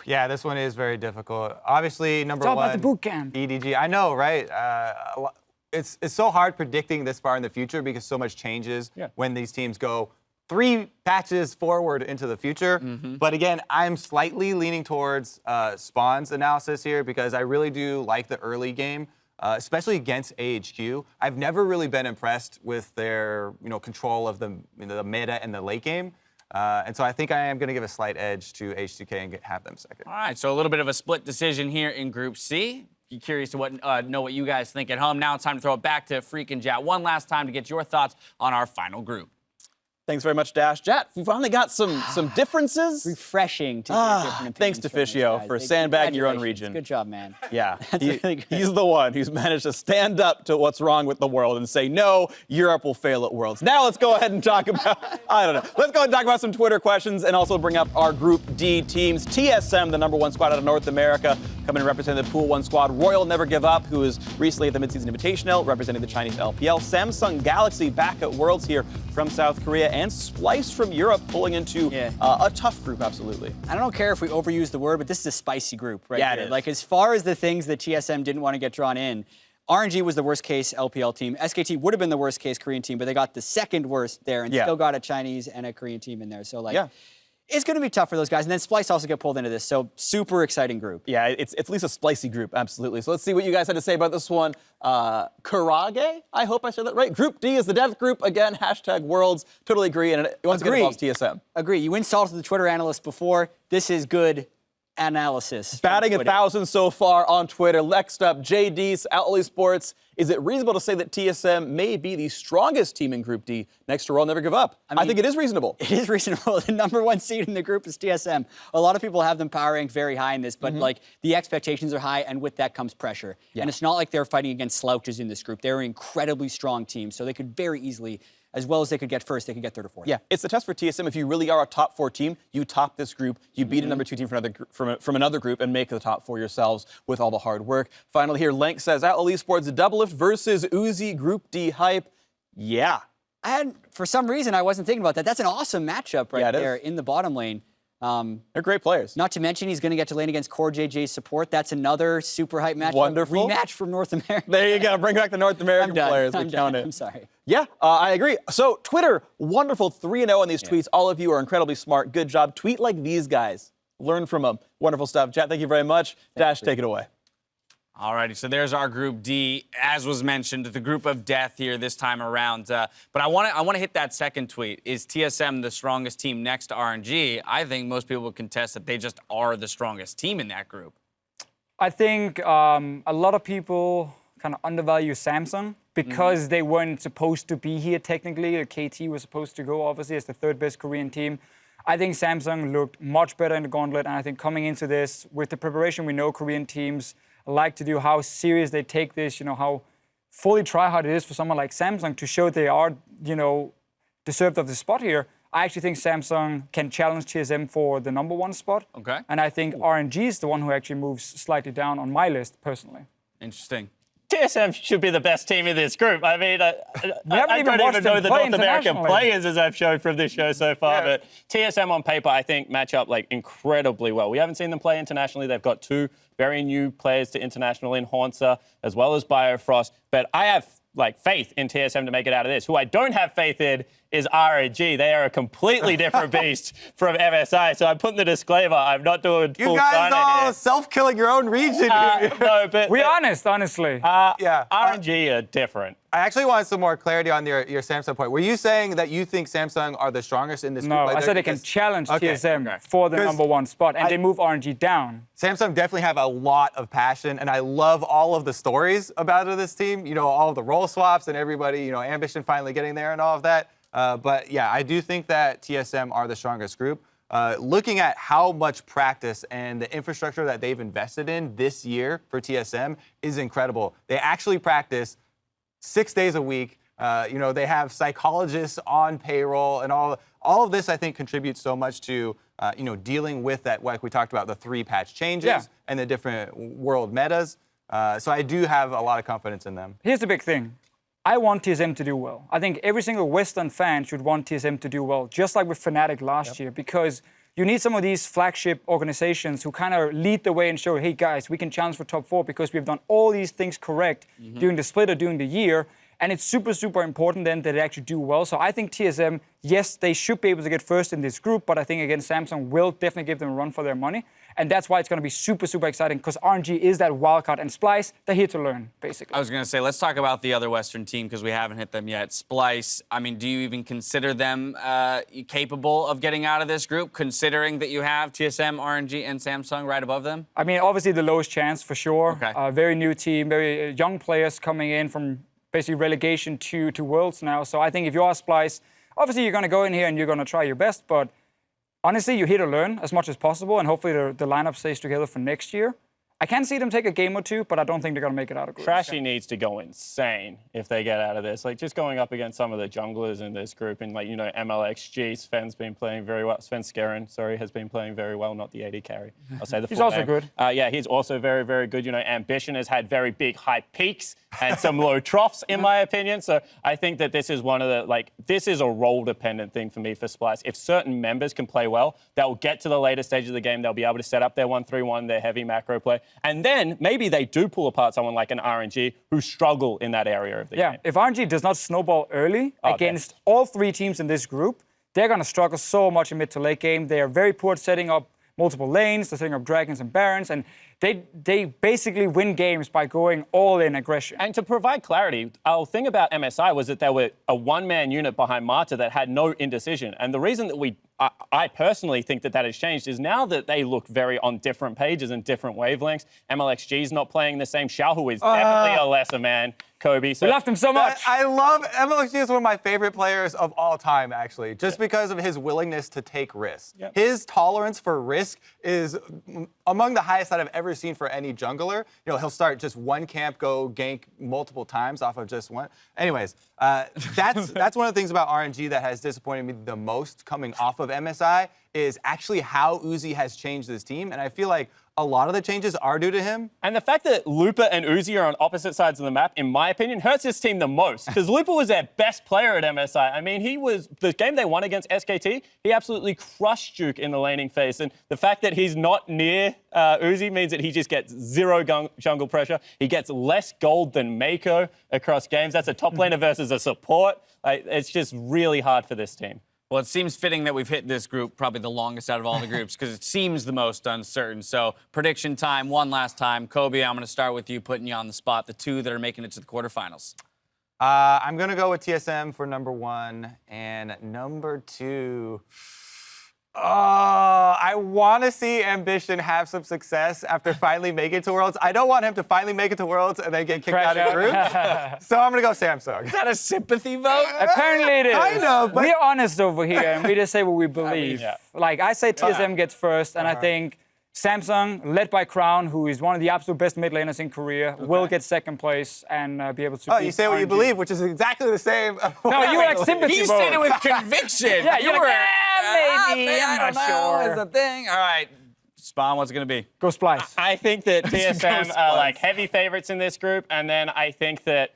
Yeah, this one is very difficult. Obviously, number it's all one, about the boot camp. EDG. I know, right? It's so hard predicting this far in the future because so much changes when these teams go 3 patches forward into the future. But again, I'm slightly leaning towards Spawn's analysis here because I really do like the early game, especially against AHQ. I've never really been impressed with their control of the meta and the late game. And so I think I am going to give a slight edge to H2K and have them second. All right, so a little bit of a split decision here in Group C. Curious to know what you guys think at home. Now it's time to throw it back to Freak and Jat one last time to get your thoughts on our final group. Thanks very much, Dash. Jat, we finally got some differences. Refreshing to hear different thanks to Fischio for sandbagging your own region. Good job, man. Yeah, really good. He's the one who's managed to stand up to what's wrong with the world and say, no, Europe will fail at Worlds. Now let's go ahead and talk about, I don't know. Let's go ahead and talk about some Twitter questions and also bring up our Group D teams. TSM, the #1 squad out of North America, coming and representing the Pool 1 squad. Royal Never Give Up, who is recently at the Midseason Invitational, representing the Chinese LPL. Samsung Galaxy back at Worlds here from South Korea. And Splice from Europe pulling into a tough group, absolutely. I don't care if we overuse the word, but this is a spicy group, right? Yeah, here. it is. Like, as far as the things that TSM didn't want to get drawn in, RNG was the worst case LPL team. SKT would have been the worst case Korean team, but they got the second worst there and still got a Chinese and a Korean team in there. So, it's going to be tough for those guys. And then Splice also get pulled into this. So super exciting group. Yeah, it's at least a splicey group, absolutely. So let's see what you guys had to say about this one. Karage, I hope I said that right. Group D is the death group. Again, #Worlds. Totally agree. And once again, it involves TSM. Agree. You insulted the Twitter analyst before. This is good analysis. Batting 1,000 so far on Twitter. Next up, JD's Outlet Sports. Is it reasonable to say that TSM may be the strongest team in Group D next to Royal Never Give Up? I think it is reasonable. It is reasonable. The #1 seed in the group is TSM. A lot of people have them power ranked very high in this, but the expectations are high, and with that comes pressure. And it's not like they're fighting against slouches in this group. They're an incredibly strong team, so they could very easily, as well as they could get first, they could get third or fourth. Yeah, it's the test for TSM. If you really are a top 4 team, you top this group, you beat a #2 team from another group and make the top 4 yourselves with all the hard work. Finally here, Lank says, Outlet Esports Doublelift versus Uzi Group D hype. Yeah. For some reason, I wasn't thinking about that. That's an awesome matchup right there in the bottom lane. They're great players. Not to mention he's going to get to lane against Core JJ's support. That's another super hype match. Wonderful. Rematch from North America. There you go. Bring back the North American players. I'm count it. I'm sorry. Yeah, I agree. So Twitter, wonderful 3-0 on these tweets. All of you are incredibly smart. Good job. Tweet like these guys. Learn from them. Wonderful stuff. Chat, thank you very much. Dash, take it away. Alrighty, so there's our Group D. As was mentioned, the group of death here this time around. But I want to hit that second tweet. Is TSM the strongest team next to RNG? I think most people would contest that they just are the strongest team in that group. I think a lot of people kind of undervalue Samsung because they weren't supposed to be here technically. KT was supposed to go, obviously, as the third best Korean team. I think Samsung looked much better in the gauntlet, and I think coming into this, with the preparation we know Korean teams like to do, how serious they take this, how fully try-hard it is for someone like Samsung to show they are, deserved of the spot here. I actually think Samsung can challenge TSM for the #1 spot. Okay. And I think RNG is the one who actually moves slightly down on my list, personally. Interesting. TSM should be the best team in this group. I mean, I don't even know the play North American players as I've shown from this show so far, but TSM on paper, I think, match up incredibly well. We haven't seen them play internationally. They've got 2 very new players to international in Hornsa as well as Biofrost, but I have faith in TSM to make it out of this. Who I don't have faith in is RNG. They are a completely different beast from MSI. So I'm putting the disclaimer. I'm not doing full You guys all here. self-killing your own region here. No, but we're honest, honestly. RNG are different. I actually wanted some more clarity on your Samsung point. Were you saying that you think Samsung are the strongest in this group? No, I said they can challenge TSM for the #1 spot, and they move RNG down. Samsung definitely have a lot of passion, and I love all of the stories about this team. All of the role swaps and everybody, Ambition finally getting there and all of that. But yeah, I do think that TSM are the strongest group. Looking at how much practice and the infrastructure that they've invested in this year for TSM is incredible. They actually practice 6 days a week. They have psychologists on payroll, and all of this, I think, contributes so much to dealing with that, like we talked about, the 3 patch changes and the different world metas. So I do have a lot of confidence in them. Here's the big thing. I want TSM to do well. I think every single Western fan should want TSM to do well, just like with Fnatic last year, because you need some of these flagship organizations who kind of lead the way and show, hey guys, we can challenge for top 4 because we've done all these things correct during the split or during the year. And it's super, super important then that they actually do well. So I think TSM, yes, they should be able to get first in this group, but I think, again, Samsung will definitely give them a run for their money. And that's why it's going to be super, super exciting, because RNG is that wild card, and Splice, they're here to learn, basically. I was going to say, let's talk about the other Western team, because we haven't hit them yet. Splice, I mean, do you even consider them capable of getting out of this group, considering that you have TSM, RNG, and Samsung right above them? I mean, obviously the lowest chance, for sure. Okay. Very new team, very young players coming in from basically relegation to Worlds now. So I think if you are Splice, obviously you're going to go in here and you're going to try your best, but honestly, you're here to learn as much as possible, and hopefully the lineup stays together for next year. I can see them take a game or 2, but I don't think they're going to make it out of groups. Trashy needs to go insane if they get out of this. Just going up against some of the junglers in this group, and MLXG, Sven's been playing very well. Sven Skeren, has been playing very well, not the AD carry. I'll say the full He's also name. good. Yeah, he's also very, very good. Ambition has had very big high peaks and some low troughs, in my opinion. So I think that this is one of the, this is a role-dependent thing for me for Splice. If certain members can play well, they'll get to the later stage of the game. They'll be able to set up their 1-3-1, their heavy macro play. And then maybe they do pull apart someone like an RNG who struggle in that area of the game. Yeah, if RNG does not snowball early against all 3 teams in this group, they're going to struggle so much in mid to late game. They are very poor at setting up multiple lanes, they're setting up dragons and barons, and they basically win games by going all in aggression. And to provide clarity, our thing about MSI was that they were a one-man unit behind Marta that had no indecision. And the reason that I personally think that has changed is now that they look very on different pages and different wavelengths. MLXG's not playing the same. Xiaohu is definitely a lesser man. Kobe. So we loved him so much. I love MLXG is one of my favorite players of all time, actually, just because of his willingness to take risks. Yep. His tolerance for risk is among the highest that I've ever seen for any jungler. He'll start just one camp, go gank multiple times off of just one. Anyways, that's one of the things about RNG that has disappointed me the most coming off of MSI is actually how Uzi has changed this team. And I feel like a lot of the changes are due to him. And the fact that Lupa and Uzi are on opposite sides of the map, in my opinion, hurts this team the most. Because Lupa was their best player at MSI. I mean, the game they won against SKT, he absolutely crushed Juke in the laning phase. And the fact that he's not near Uzi means that he just gets zero jungle pressure. He gets less gold than Mako across games. That's a top laner versus a support. It's just really hard for this team. Well, it seems fitting that we've hit this group probably the longest out of all the groups because it seems the most uncertain. So prediction time, one last time. Kobe, I'm going to start with you, putting you on the spot, the two that are making it to the quarterfinals. I'm going to go with TSM for number 1. And number 2... Oh, I want to see Ambition have some success after finally making it to Worlds. I don't want him to finally make it to Worlds and then get kicked out of group. So I'm going to go Samsung. Is that a sympathy vote? Apparently it is. I know, but... We're honest over here, and we just say what we believe. Like, I say TSM gets first, and I think Samsung, led by Crown, who is one of the absolute best mid laners in Korea, will get second place and be able to. Oh, you say what you believe, which is exactly the same. No, you were like sympathy He vote. said it with conviction. Yeah, you were. Maybe. I'm not sure. Is a thing. All right. Spawn, what's it going to be? Go Splice. I think that TSM are like heavy favorites in this group, and then I think that.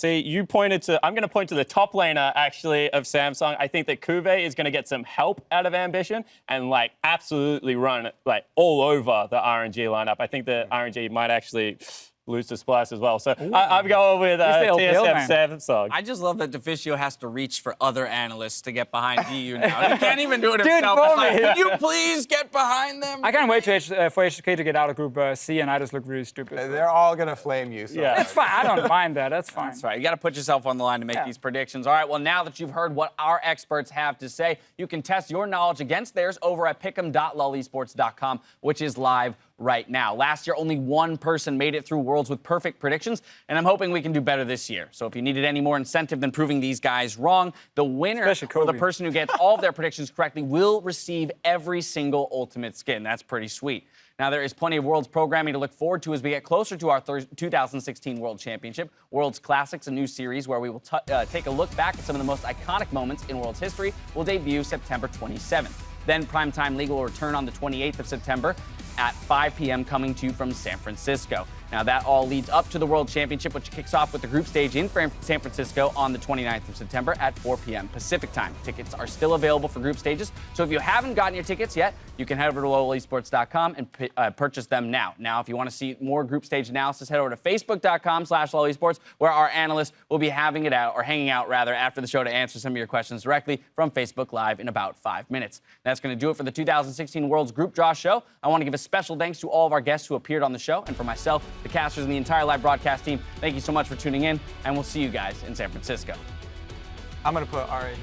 You pointed to. I'm going to point to the top laner actually of Samsung. I think that Kuve is going to get some help out of Ambition and like absolutely run like all over the RNG lineup. I think that RNG might actually lose to Splice as well. So I'm going with TSM Samsung. I just love that Deficio has to reach for other analysts to get behind EU now. He can't even do it himself. Can you please get behind them? I can't wait for HK to get out of Group C, and I just look really stupid. They're all going to flame you. So It's fine. I don't mind that. That's fine. That's right. You got to put yourself on the line to make these predictions. All right, well, now that you've heard what our experts have to say, you can test your knowledge against theirs over at pick'em.lolesports.com, which is live right now. Last year, only one person made it through Worlds with perfect predictions, and I'm hoping we can do better this year. So if you needed any more incentive than proving these guys wrong, the winner, or the person who gets all of their predictions correctly, will receive every single Ultimate skin. That's pretty sweet. Now, there is plenty of Worlds programming to look forward to as we get closer to our 2016 World Championship. Worlds Classics, a new series where we will take a look back at some of the most iconic moments in Worlds history, will debut September 27th. Then Primetime League will return on the 28th of September at 5 p.m. coming to you from San Francisco. Now, that all leads up to the World Championship, which kicks off with the group stage in San Francisco on the 29th of September at 4 p.m. Pacific time. Tickets are still available for group stages, so if you haven't gotten your tickets yet, you can head over to lolesports.com and purchase them now. Now, if you want to see more group stage analysis, head over to facebook.com/lolesports, where our analysts will be hanging out after the show to answer some of your questions directly from Facebook Live in about 5 minutes. That's going to do it for the 2016 Worlds Group Draw Show. I want to give a special thanks to all of our guests who appeared on the show, and for myself, the casters, and the entire live broadcast team, thank you so much for tuning in, and we'll see you guys in San Francisco. I'm going to put RNG